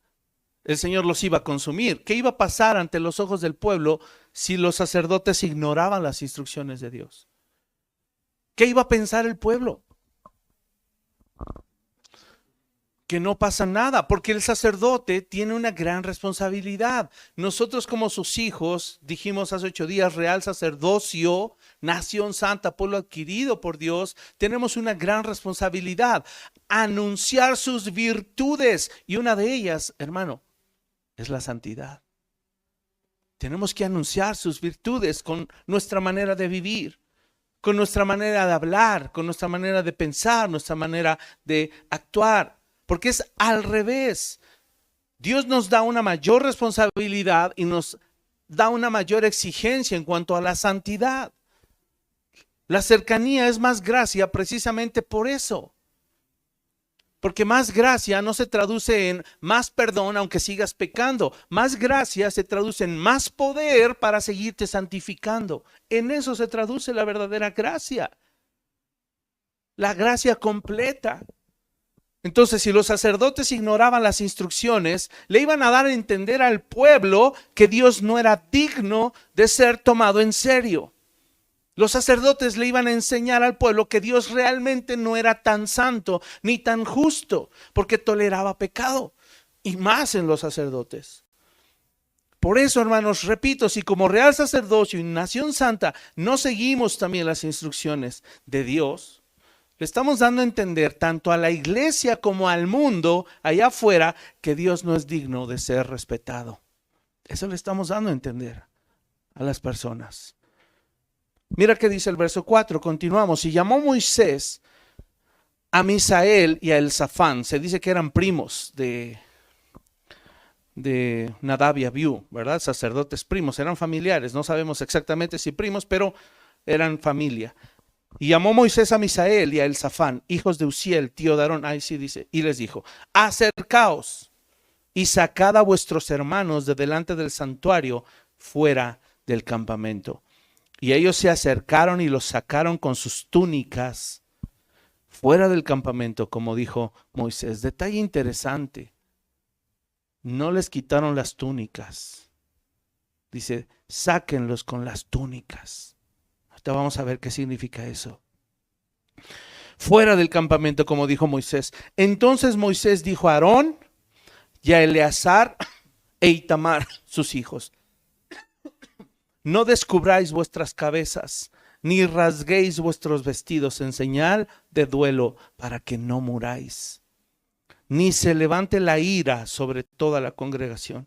[SPEAKER 1] el Señor los iba a consumir. ¿Qué iba a pasar ante los ojos del pueblo si los sacerdotes ignoraban las instrucciones de Dios? ¿Qué iba a pensar el pueblo? que no pasa nada, porque el sacerdote tiene una gran responsabilidad. Nosotros como sus hijos, dijimos hace 8 días, real sacerdocio, nación santa, pueblo adquirido por Dios, tenemos una gran responsabilidad, anunciar sus virtudes, y una de ellas, hermano, es la santidad. Tenemos que anunciar sus virtudes con nuestra manera de vivir, con nuestra manera de hablar, con nuestra manera de pensar, nuestra manera de actuar. Porque es al revés. Dios nos da una mayor responsabilidad y nos da una mayor exigencia en cuanto a la santidad. La cercanía es más gracia precisamente por eso. Porque más gracia no se traduce en más perdón aunque sigas pecando. Más gracia se traduce en más poder para seguirte santificando. En eso se traduce la verdadera gracia. La gracia completa. Entonces, si los sacerdotes ignoraban las instrucciones, le iban a dar a entender al pueblo que Dios no era digno de ser tomado en serio. Los sacerdotes le iban a enseñar al pueblo que Dios realmente no era tan santo ni tan justo, porque toleraba pecado, y más en los sacerdotes. Por eso, hermanos, repito, si como real sacerdocio y nación santa no seguimos también las instrucciones de Dios, le estamos dando a entender tanto a la iglesia como al mundo allá afuera que Dios no es digno de ser respetado. Eso le estamos dando a entender a las personas. Mira qué dice el verso 4, continuamos. Y llamó Moisés a Misael y a Elzafán. Se dice que eran primos de Nadab y Abiú, ¿verdad? Sacerdotes primos, eran familiares. No sabemos exactamente si primos, pero eran familia. Y llamó Moisés a Misael y a Elzafán, hijos de Uziel, tío de Aarón. Ahí sí dice, y les dijo: acercaos y sacad a vuestros hermanos de delante del santuario fuera del campamento. Y ellos se acercaron y los sacaron con sus túnicas fuera del campamento, como dijo Moisés. Detalle interesante. No les quitaron las túnicas. Dice, sáquenlos con las túnicas. Ahorita vamos a ver qué significa eso. Fuera del campamento, como dijo Moisés. Entonces Moisés dijo a Aarón y a Eleazar e Itamar, sus hijos: no descubráis vuestras cabezas, ni rasguéis vuestros vestidos en señal de duelo, para que no muráis, ni se levante la ira sobre toda la congregación.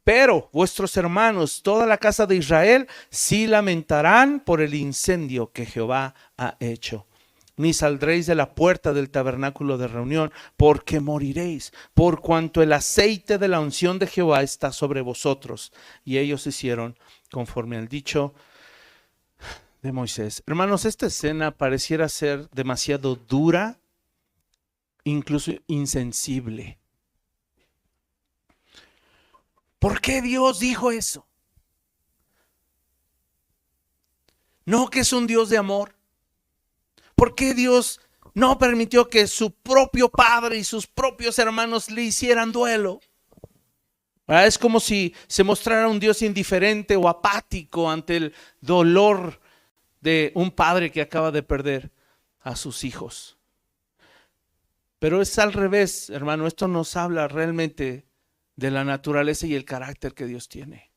[SPEAKER 1] Pero vuestros hermanos, toda la casa de Israel, sí lamentarán por el incendio que Jehová ha hecho. Ni saldréis de la puerta del tabernáculo de reunión, porque moriréis, por cuanto el aceite de la unción de Jehová está sobre vosotros. Y ellos hicieron conforme al dicho de Moisés. Hermanos, esta escena pareciera ser demasiado dura, incluso insensible. ¿Por qué Dios dijo eso? ¿No que es un Dios de amor? ¿Por qué Dios no permitió que su propio padre y sus propios hermanos le hicieran duelo? ¿Verdad? Es como si se mostrara un Dios indiferente o apático ante el dolor de un padre que acaba de perder a sus hijos. Pero es al revés, hermano. Esto nos habla realmente de la naturaleza y el carácter que Dios tiene.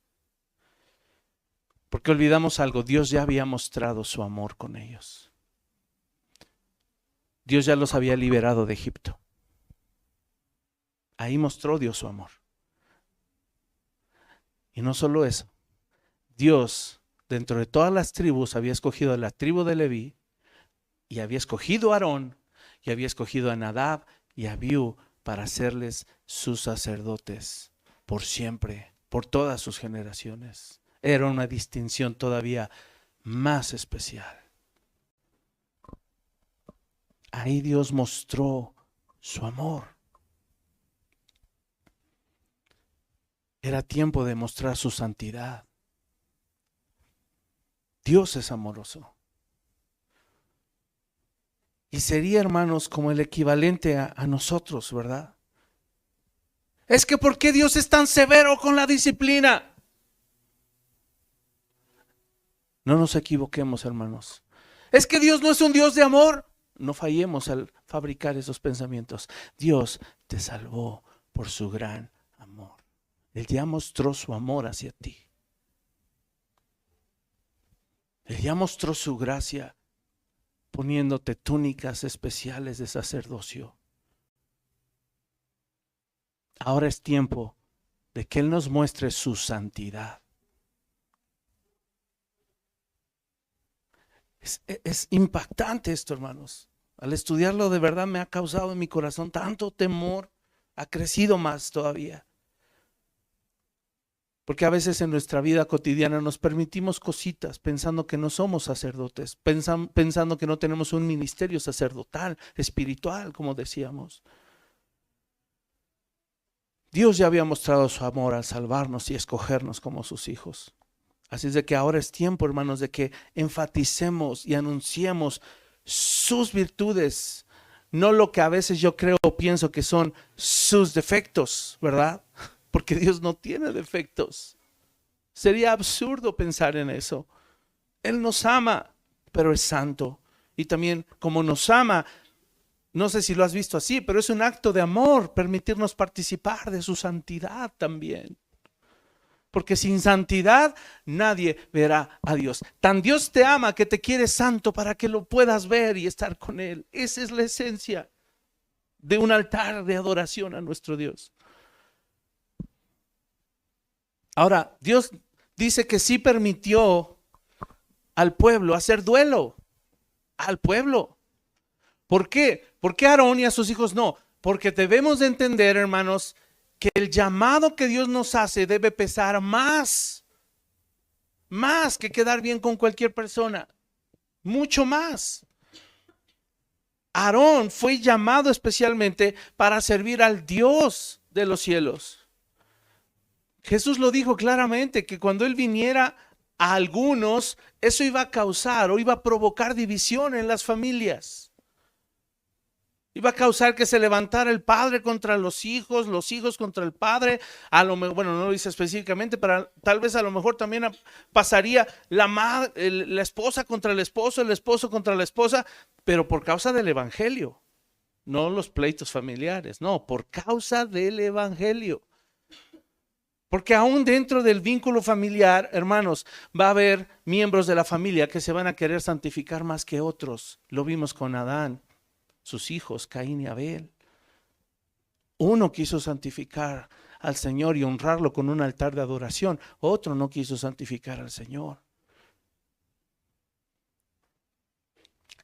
[SPEAKER 1] Porque olvidamos algo, Dios ya había mostrado su amor con ellos. Dios ya los había liberado de Egipto. Ahí mostró Dios su amor. Y no solo eso, Dios dentro de todas las tribus había escogido a la tribu de Leví, y había escogido a Aarón, y había escogido a Nadab y a Abiú para hacerles sus sacerdotes por siempre, por todas sus generaciones. Era una distinción todavía más especial. Ahí Dios mostró su amor. Era tiempo de mostrar su santidad. Dios es amoroso. Y sería, hermanos, como el equivalente a nosotros, ¿verdad? Es que ¿por qué Dios es tan severo con la disciplina? No nos equivoquemos, hermanos. Es que Dios no es un Dios de amor. No fallemos al fabricar esos pensamientos. Dios te salvó por su gran amor. Él ya mostró su amor hacia ti. Él ya mostró su gracia poniéndote túnicas especiales de sacerdocio. Ahora es tiempo de que Él nos muestre su santidad. Es impactante esto, hermanos. Al estudiarlo de verdad me ha causado en mi corazón tanto temor. Ha crecido más todavía. Porque a veces en nuestra vida cotidiana nos permitimos cositas pensando que no somos sacerdotes, pensando que no tenemos un ministerio sacerdotal, espiritual, como decíamos. Dios ya había mostrado su amor al salvarnos y escogernos como sus hijos. Así es de que ahora es tiempo, hermanos, de que enfaticemos y anunciemos sus virtudes, no lo que a veces yo creo o pienso que son sus defectos, ¿verdad? Porque Dios no tiene defectos. Sería absurdo pensar en eso. Él nos ama, pero es santo. Y también como nos ama, no sé si lo has visto así, pero es un acto de amor permitirnos participar de su santidad también. Porque sin santidad nadie verá a Dios. Tan Dios te ama que te quiere santo para que lo puedas ver y estar con Él. Esa es la esencia de un altar de adoración a nuestro Dios. Ahora, Dios dice que sí permitió al pueblo hacer duelo. Al pueblo. ¿Por qué? ¿Por qué a Aarón y a sus hijos no? Porque debemos de entender, hermanos, que el llamado que Dios nos hace debe pesar más que quedar bien con cualquier persona, mucho más. Aarón fue llamado especialmente para servir al Dios de los cielos. Jesús lo dijo claramente, que cuando Él viniera a algunos, eso iba a causar o iba a provocar división en las familias. Iba a causar que se levantara el padre contra los hijos contra el padre. Bueno, no lo dice específicamente, pero tal vez a lo mejor también pasaría la esposa contra el esposo contra la esposa, pero por causa del evangelio, no los pleitos familiares, no, por causa del evangelio. Porque aún dentro del vínculo familiar, hermanos, va a haber miembros de la familia que se van a querer santificar más que otros. Lo vimos con Adán. Sus hijos, Caín y Abel. Uno quiso santificar al Señor y honrarlo con un altar de adoración. Otro no quiso santificar al Señor.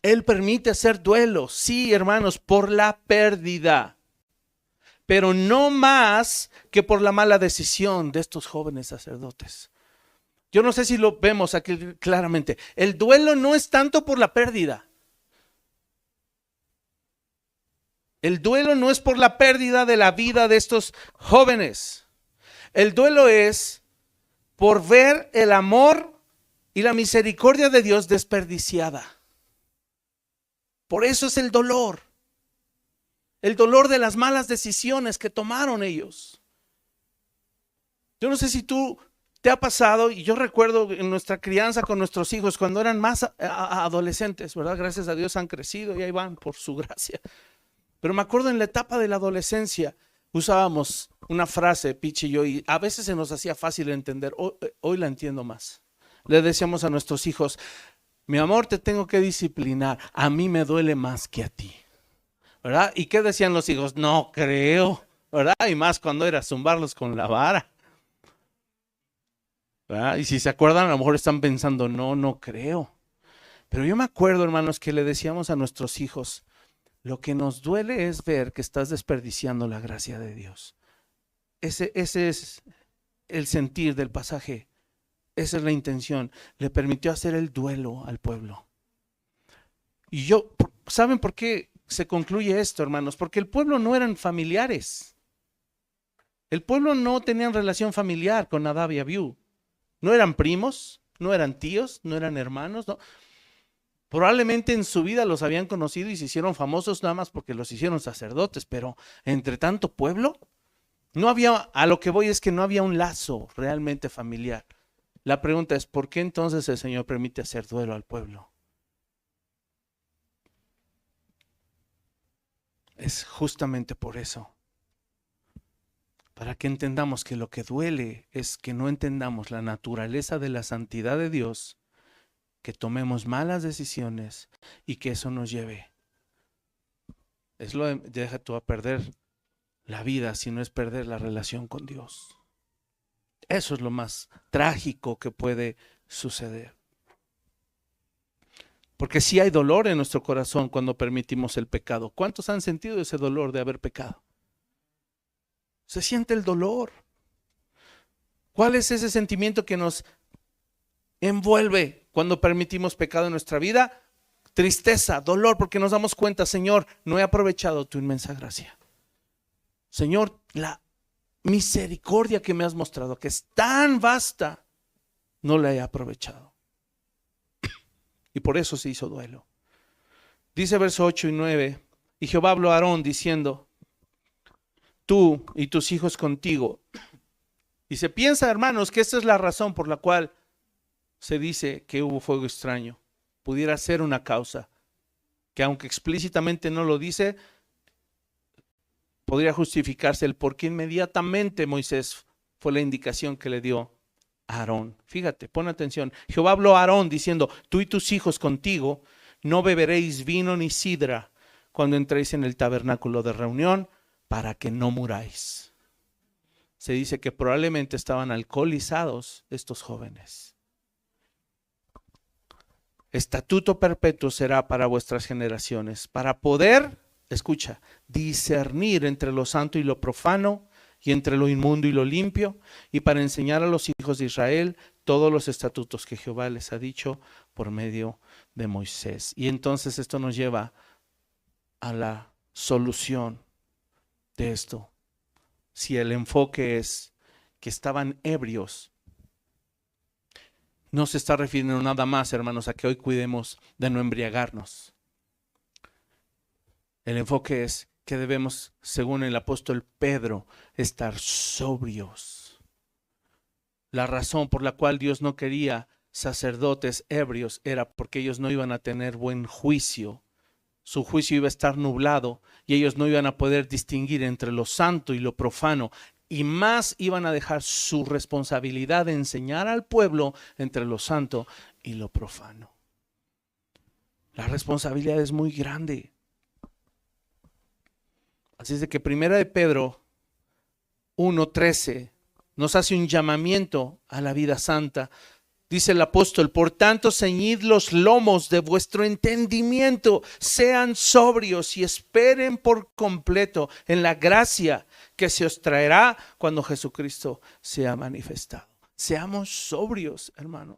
[SPEAKER 1] Él permite hacer duelo, sí, hermanos, por la pérdida, pero no más que por la mala decisión de estos jóvenes sacerdotes. Yo no sé si lo vemos aquí claramente. El duelo no es tanto por la pérdida. El duelo no es por la pérdida de la vida de estos jóvenes. El duelo es por ver el amor y la misericordia de Dios desperdiciada. Por eso es el dolor. El dolor de las malas decisiones que tomaron ellos. Yo no sé si tú te ha pasado, y yo recuerdo en nuestra crianza con nuestros hijos, cuando eran más adolescentes, ¿verdad? Gracias a Dios han crecido y ahí van por su gracia. Pero me acuerdo en la etapa de la adolescencia, usábamos una frase, Pichi y yo, y a veces se nos hacía fácil entender. Hoy la entiendo más. Le decíamos a nuestros hijos, mi amor, te tengo que disciplinar. A mí me duele más que a ti. ¿Verdad? ¿Y qué decían los hijos? No creo. ¿Verdad? Y más cuando era zumbarlos con la vara. ¿Verdad? Y si se acuerdan, a lo mejor están pensando, no creo. Pero yo me acuerdo, hermanos, que le decíamos a nuestros hijos, lo que nos duele es ver que estás desperdiciando la gracia de Dios. Ese es el sentir del pasaje. Esa es la intención. Le permitió hacer el duelo al pueblo. Y ¿saben por qué se concluye esto, hermanos? Porque el pueblo no eran familiares. El pueblo no tenía relación familiar con Nadab y Abiú. No eran primos, no eran tíos, no eran hermanos, no. Probablemente en su vida los habían conocido y se hicieron famosos nada más porque los hicieron sacerdotes, pero entre tanto pueblo, no había, a lo que voy es que no había un lazo realmente familiar. La pregunta es, ¿por qué entonces el Señor permite hacer duelo al pueblo? es justamente por eso. Para que entendamos que lo que duele es que no entendamos la naturaleza de la santidad de Dios, que tomemos malas decisiones y que eso nos lleve. Deja tú a perder la vida, si no es perder la relación con Dios. Eso es lo más trágico que puede suceder. Porque sí hay dolor en nuestro corazón cuando permitimos el pecado. ¿Cuántos han sentido ese dolor de haber pecado? Se siente el dolor. ¿Cuál es ese sentimiento que nos envuelve cuando permitimos pecado en nuestra vida? Tristeza, dolor, porque nos damos cuenta, Señor, no he aprovechado tu inmensa gracia. Señor, la misericordia que me has mostrado, que es tan vasta, no la he aprovechado. Y por eso se hizo duelo. Dice verso 8 y 9, y Jehová habló a Aarón diciendo, tú y tus hijos contigo. Y se piensa, hermanos, que esta es la razón por la cual se dice que hubo fuego extraño. Pudiera ser una causa, que aunque explícitamente no lo dice, podría justificarse el por qué inmediatamente Moisés fue la indicación que le dio a Aarón. Fíjate, pon atención. Jehová habló a Aarón diciendo, tú y tus hijos contigo no beberéis vino ni sidra cuando entréis en el tabernáculo de reunión, para que no muráis. Se dice que probablemente estaban alcoholizados estos jóvenes. Estatuto perpetuo será para vuestras generaciones, para poder, escucha, discernir entre lo santo y lo profano, y entre lo inmundo y lo limpio, y para enseñar a los hijos de Israel todos los estatutos que Jehová les ha dicho por medio de Moisés. Y entonces esto nos lleva a la solución de esto. Si el enfoque es que estaban ebrios, no se está refiriendo nada más, hermanos, a que hoy cuidemos de no embriagarnos. El enfoque es que debemos, según el apóstol Pedro, estar sobrios. La razón por la cual Dios no quería sacerdotes ebrios era porque ellos no iban a tener buen juicio. Su juicio iba a estar nublado y ellos no iban a poder distinguir entre lo santo y lo profano. Y más iban a dejar su responsabilidad de enseñar al pueblo entre lo santo y lo profano. La responsabilidad es muy grande. Así es de que Primera de Pedro 1:13 nos hace un llamamiento a la vida santa. Dice el apóstol, por tanto, ceñid los lomos de vuestro entendimiento, sean sobrios y esperen por completo en la gracia que se os traerá cuando Jesucristo sea manifestado. Seamos sobrios, hermanos.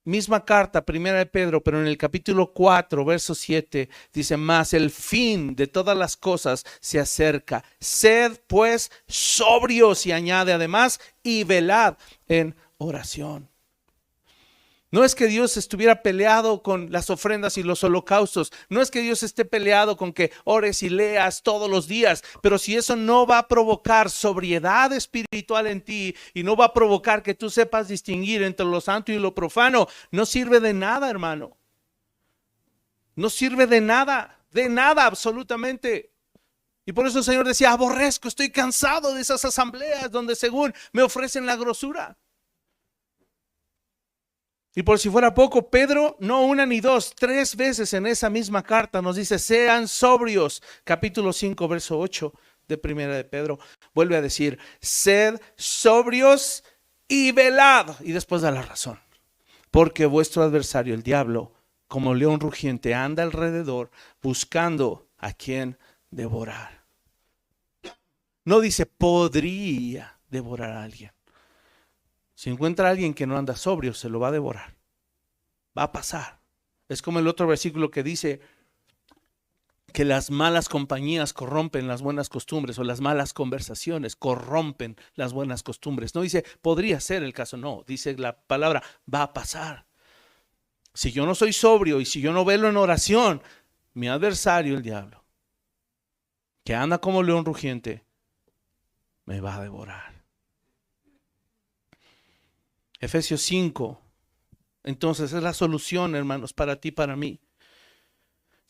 [SPEAKER 1] Misma carta, Primera de Pedro, pero en el capítulo 4, verso 7, dice, mas el fin de todas las cosas se acerca. Sed pues sobrios, y añade además, y velad en oración. No es que Dios estuviera peleado con las ofrendas y los holocaustos. No es que Dios esté peleado con que ores y leas todos los días. Pero si eso no va a provocar sobriedad espiritual en ti y no va a provocar que tú sepas distinguir entre lo santo y lo profano, no sirve de nada, hermano. No sirve de nada absolutamente. Y por eso el Señor decía, aborrezco, estoy cansado de esas asambleas donde según me ofrecen la grosura. Y por si fuera poco, Pedro, no una ni dos, 3 veces en esa misma carta nos dice, sean sobrios. Capítulo 5, verso 8 de Primera de Pedro, vuelve a decir, sed sobrios y velad. Y después da la razón. Porque vuestro adversario, el diablo, como león rugiente, anda alrededor buscando a quien devorar. No dice podría devorar a alguien. Si encuentra a alguien que no anda sobrio, se lo va a devorar. Va a pasar. Es como el otro versículo que dice que las malas compañías corrompen las buenas costumbres, o las malas conversaciones corrompen las buenas costumbres. No dice podría ser el caso, no. Dice la palabra va a pasar. Si yo no soy sobrio y si yo no velo en oración, mi adversario, el diablo, que anda como león rugiente, me va a devorar. Efesios 5, entonces es la solución, hermanos, para ti, para mí.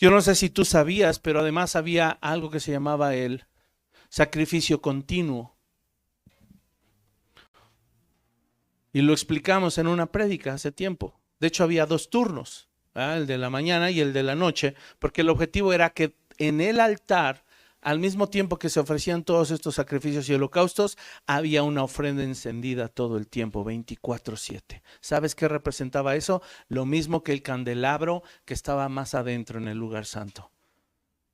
[SPEAKER 1] Yo no sé si tú sabías, pero además había algo que se llamaba el sacrificio continuo. Y lo explicamos en una prédica hace tiempo. De hecho, había 2 turnos, ¿verdad? El de la mañana y el de la noche, porque el objetivo era que en el altar, al mismo tiempo que se ofrecían todos estos sacrificios y holocaustos, había una ofrenda encendida todo el tiempo, 24/7. ¿Sabes qué representaba eso? Lo mismo que el candelabro que estaba más adentro en el lugar santo.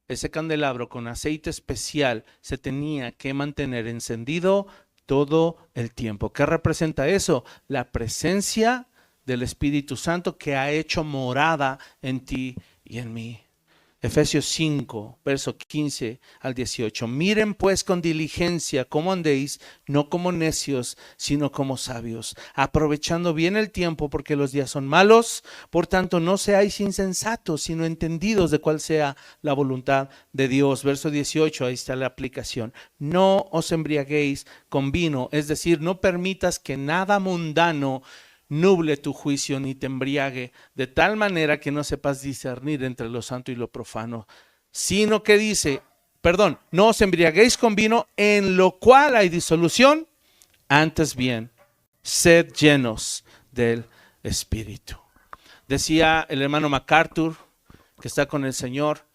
[SPEAKER 1] Ese candelabro con aceite especial se tenía que mantener encendido todo el tiempo. ¿Qué representa eso? La presencia del Espíritu Santo que ha hecho morada en ti y en mí. Efesios 5, verso 15 al 18. Miren pues con diligencia cómo andéis, no como necios, sino como sabios, aprovechando bien el tiempo porque los días son malos. Por tanto, no seáis insensatos, sino entendidos de cuál sea la voluntad de Dios. Verso 18, ahí está la aplicación. No os embriaguéis con vino, es decir, no permitas que nada mundano nuble tu juicio ni te embriague, de tal manera que no sepas discernir entre lo santo y lo profano, sino que dice, no os embriaguéis con vino, en lo cual hay disolución, antes bien, sed llenos del Espíritu. Decía el hermano MacArthur, que está con el Señor,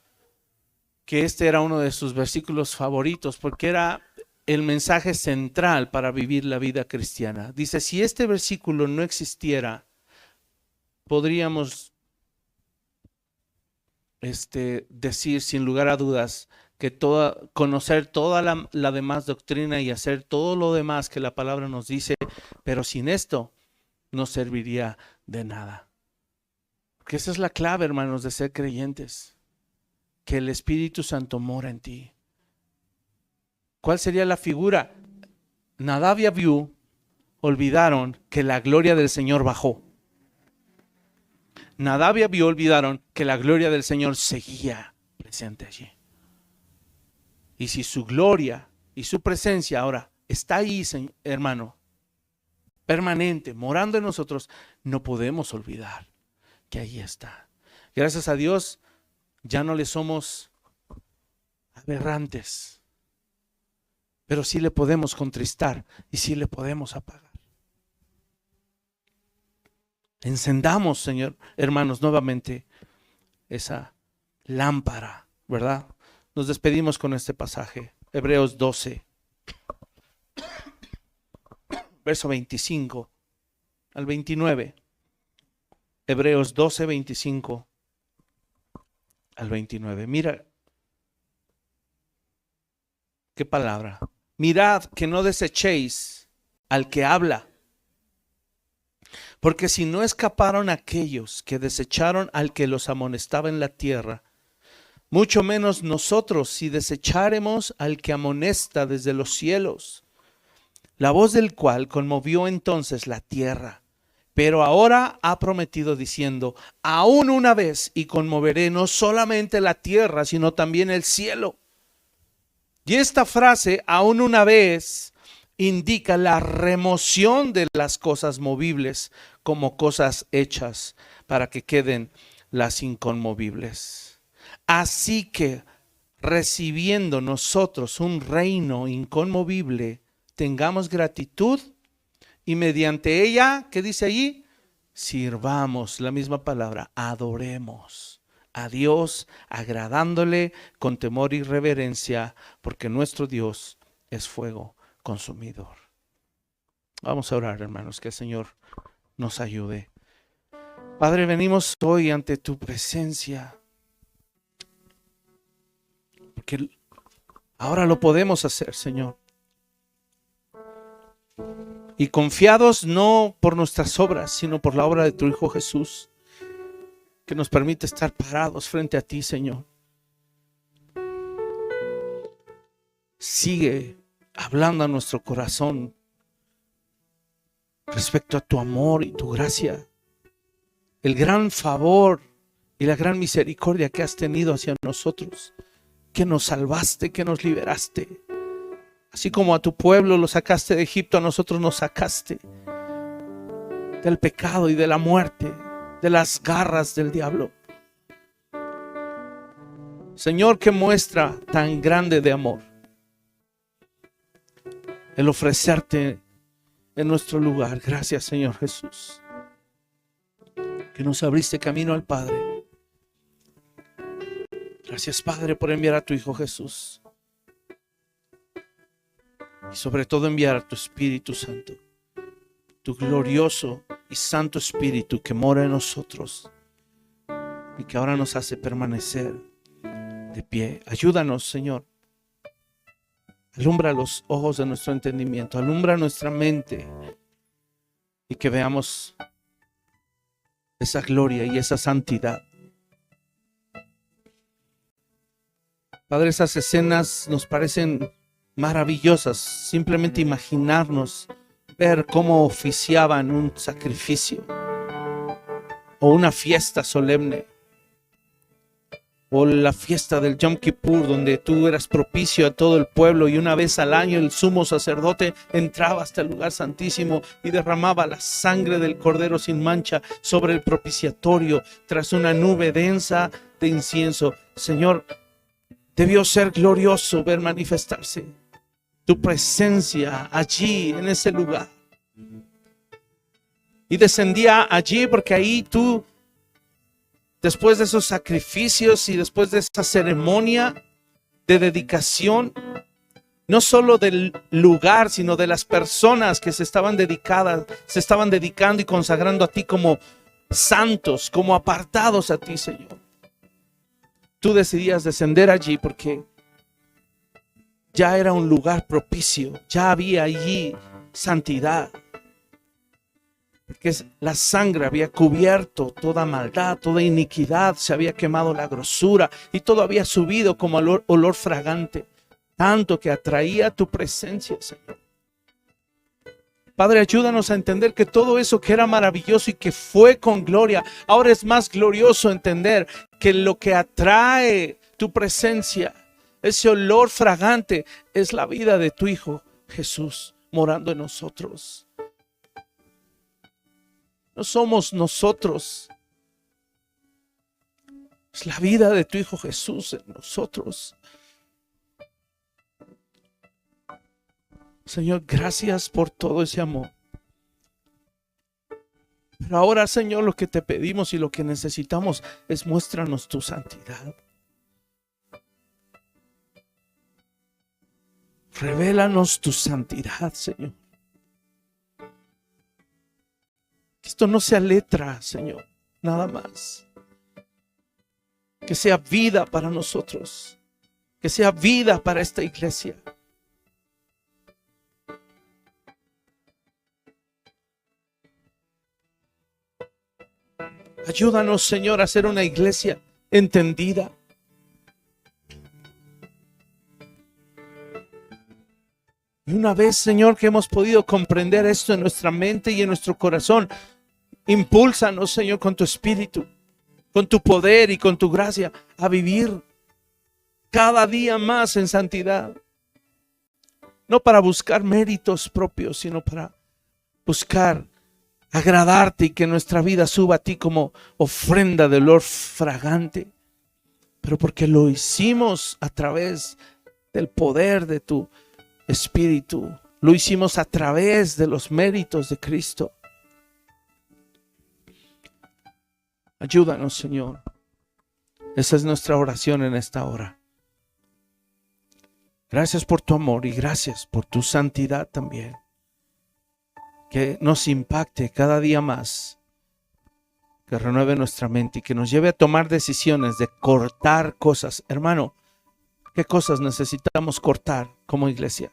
[SPEAKER 1] que este era uno de sus versículos favoritos, porque era el mensaje central para vivir la vida cristiana. Dice, si este versículo no existiera, podríamos decir sin lugar a dudas que conocer toda la demás doctrina y hacer todo lo demás que la palabra nos dice, pero sin esto no serviría de nada. Porque esa es la clave, hermanos, de ser creyentes, que el Espíritu Santo mora en ti. ¿Cuál sería la figura? Nadab y Abiú olvidaron que la gloria del Señor bajó. Nadab y Abiú olvidaron que la gloria del Señor seguía presente allí. Y si su gloria y su presencia ahora está ahí, hermano, permanente, morando en nosotros, no podemos olvidar que ahí está. Gracias a Dios, ya no le somos aberrantes. Pero sí le podemos contristar y sí le podemos apagar. Encendamos, Señor, hermanos, nuevamente esa lámpara, ¿verdad? Nos despedimos con este pasaje, Hebreos 12, verso 25 al 29. Hebreos 12, 25 al 29. Mira qué palabra. Mirad que no desechéis al que habla, porque si no escaparon aquellos que desecharon al que los amonestaba en la tierra, mucho menos nosotros si desecháremos al que amonesta desde los cielos, la voz del cual conmovió entonces la tierra. Pero ahora ha prometido diciendo, aún una vez y conmoveré no solamente la tierra, sino también el cielo. Y esta frase, aún una vez, indica la remoción de las cosas movibles como cosas hechas para que queden las inconmovibles. Así que, recibiendo nosotros un reino inconmovible, tengamos gratitud y mediante ella, ¿qué dice allí? Sirvamos, la misma palabra, adoremos a Dios, agradándole con temor y reverencia, porque nuestro Dios es fuego consumidor. Vamos a orar, hermanos, que el Señor nos ayude. Padre, venimos hoy ante tu presencia, porque ahora lo podemos hacer, Señor. Y confiados no por nuestras obras, sino por la obra de tu Hijo Jesús, que nos permite estar parados frente a ti, Señor. Sigue hablando a nuestro corazón respecto a tu amor y tu gracia, el gran favor y la gran misericordia que has tenido hacia nosotros, que nos salvaste, que nos liberaste. Así como a tu pueblo lo sacaste de Egipto, a nosotros nos sacaste del pecado y de la muerte, de las garras del diablo. Señor, qué muestra tan grande de amor el ofrecerte en nuestro lugar. Gracias, Señor Jesús, que nos abriste camino al Padre. Gracias, Padre, por enviar a tu Hijo Jesús. Y sobre todo enviar a tu Espíritu Santo, tu glorioso y santo Espíritu que mora en nosotros y que ahora nos hace permanecer de pie. Ayúdanos, Señor. Alumbra los ojos de nuestro entendimiento, alumbra nuestra mente y que veamos esa gloria y esa santidad. Padre, esas escenas nos parecen maravillosas. Simplemente imaginarnos, ver cómo oficiaban un sacrificio o una fiesta solemne, o la fiesta del Yom Kippur, donde tú eras propicio a todo el pueblo y una vez al año el sumo sacerdote entraba hasta el lugar santísimo y derramaba la sangre del cordero sin mancha sobre el propiciatorio tras una nube densa de incienso. Señor, debió ser glorioso ver manifestarse tu presencia allí en ese lugar. Y descendía allí porque ahí tú, después de esos sacrificios y después de esa ceremonia de dedicación, no solo del lugar, sino de las personas que se estaban dedicando y consagrando a ti como santos, como apartados a ti, Señor. Tú decidías descender allí porque ya era un lugar propicio, ya había allí santidad. Porque la sangre había cubierto toda maldad, toda iniquidad, se había quemado la grosura y todo había subido como olor fragante, tanto que atraía tu presencia, Señor. Padre, ayúdanos a entender que todo eso que era maravilloso y que fue con gloria, ahora es más glorioso entender que lo que atrae tu presencia, ese olor fragante, es la vida de tu Hijo Jesús morando en nosotros. No somos nosotros, es la vida de tu Hijo Jesús en nosotros. Señor, gracias por todo ese amor. Pero ahora, Señor, lo que te pedimos y lo que necesitamos es muéstranos tu santidad. Revélanos tu santidad, Señor. Que esto no sea letra, Señor, nada más. Que sea vida para nosotros. Que sea vida para esta iglesia. Ayúdanos, Señor, a ser una iglesia entendida. Y una vez, Señor, que hemos podido comprender esto en nuestra mente y en nuestro corazón, impúlsanos, Señor, con tu espíritu, con tu poder y con tu gracia, a vivir cada día más en santidad. No para buscar méritos propios, sino para buscar agradarte y que nuestra vida suba a ti como ofrenda de olor fragante. Pero porque lo hicimos a través del poder de tu Espíritu, lo hicimos a través de los méritos de Cristo. Ayúdanos, Señor. Esa es nuestra oración en esta hora. Gracias por tu amor y gracias por tu santidad también. Que nos impacte cada día más, que renueve nuestra mente y que nos lleve a tomar decisiones de cortar cosas. Hermano, ¿qué cosas necesitamos cortar como iglesia?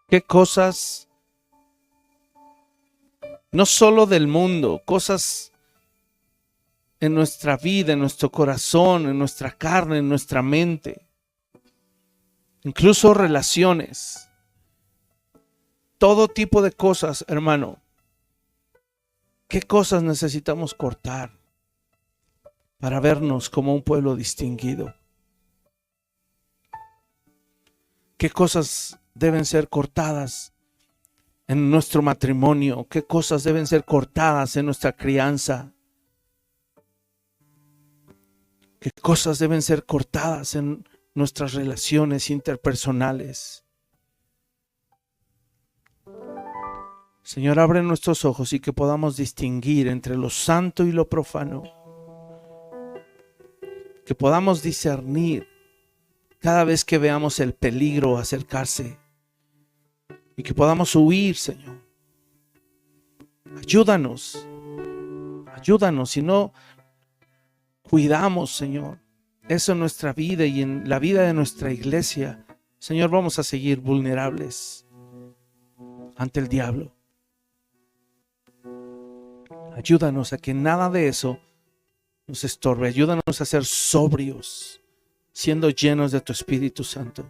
[SPEAKER 1] ¿Qué cosas, no solo del mundo, cosas en nuestra vida, en nuestro corazón, en nuestra carne, en nuestra mente? Incluso relaciones, todo tipo de cosas, hermano. ¿Qué cosas necesitamos cortar para vernos como un pueblo distinguido? ¿Qué cosas deben ser cortadas en nuestro matrimonio? ¿Qué cosas deben ser cortadas en nuestra crianza? qué cosas deben ser cortadas en nuestras relaciones interpersonales. Señor, abre nuestros ojos y que podamos distinguir entre lo santo y lo profano. Que podamos discernir cada vez que veamos el peligro acercarse. Y que podamos huir, Señor. Ayúdanos. Ayúdanos. Si no cuidamos, Señor, eso en nuestra vida y en la vida de nuestra iglesia, Señor, vamos a seguir vulnerables ante el diablo. Ayúdanos a que nada de eso nos estorbe. Ayúdanos a ser sobrios, siendo llenos de tu Espíritu Santo.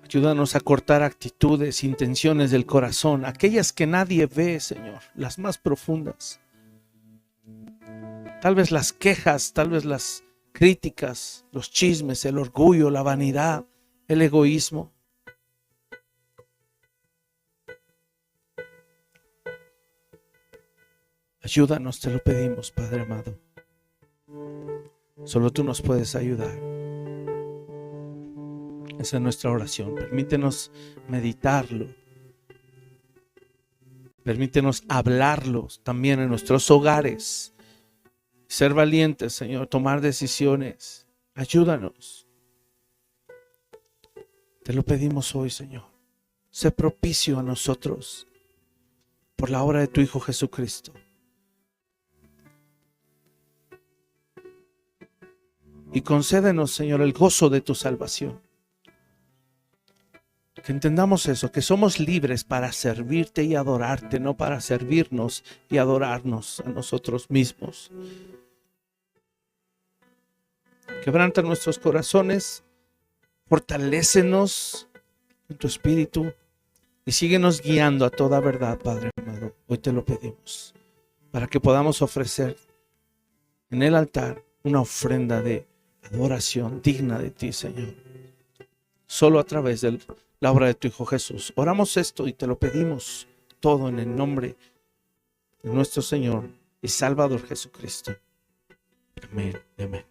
[SPEAKER 1] Ayúdanos a cortar actitudes, intenciones del corazón, aquellas que nadie ve, Señor, las más profundas. Tal vez las quejas, tal vez las críticas, los chismes, el orgullo, la vanidad, el egoísmo. Ayúdanos, te lo pedimos, Padre amado. Solo tú nos puedes ayudar. Esa es nuestra oración. Permítenos meditarlo. Permítenos hablarlo también en nuestros hogares. Ser valientes, Señor, tomar decisiones. Ayúdanos. Te lo pedimos hoy, Señor. Sé propicio a nosotros por la obra de tu Hijo Jesucristo. Y concédenos, Señor, el gozo de tu salvación. Que entendamos eso, que somos libres para servirte y adorarte, no para servirnos y adorarnos a nosotros mismos. Quebranta nuestros corazones, fortalécenos en tu espíritu y síguenos guiando a toda verdad, Padre amado. Hoy te lo pedimos, para que podamos ofrecer en el altar una ofrenda de adoración digna de ti, Señor. Solo a través de la obra de tu Hijo Jesús. Oramos esto y te lo pedimos todo en el nombre de nuestro Señor y Salvador Jesucristo. Amén. Amén.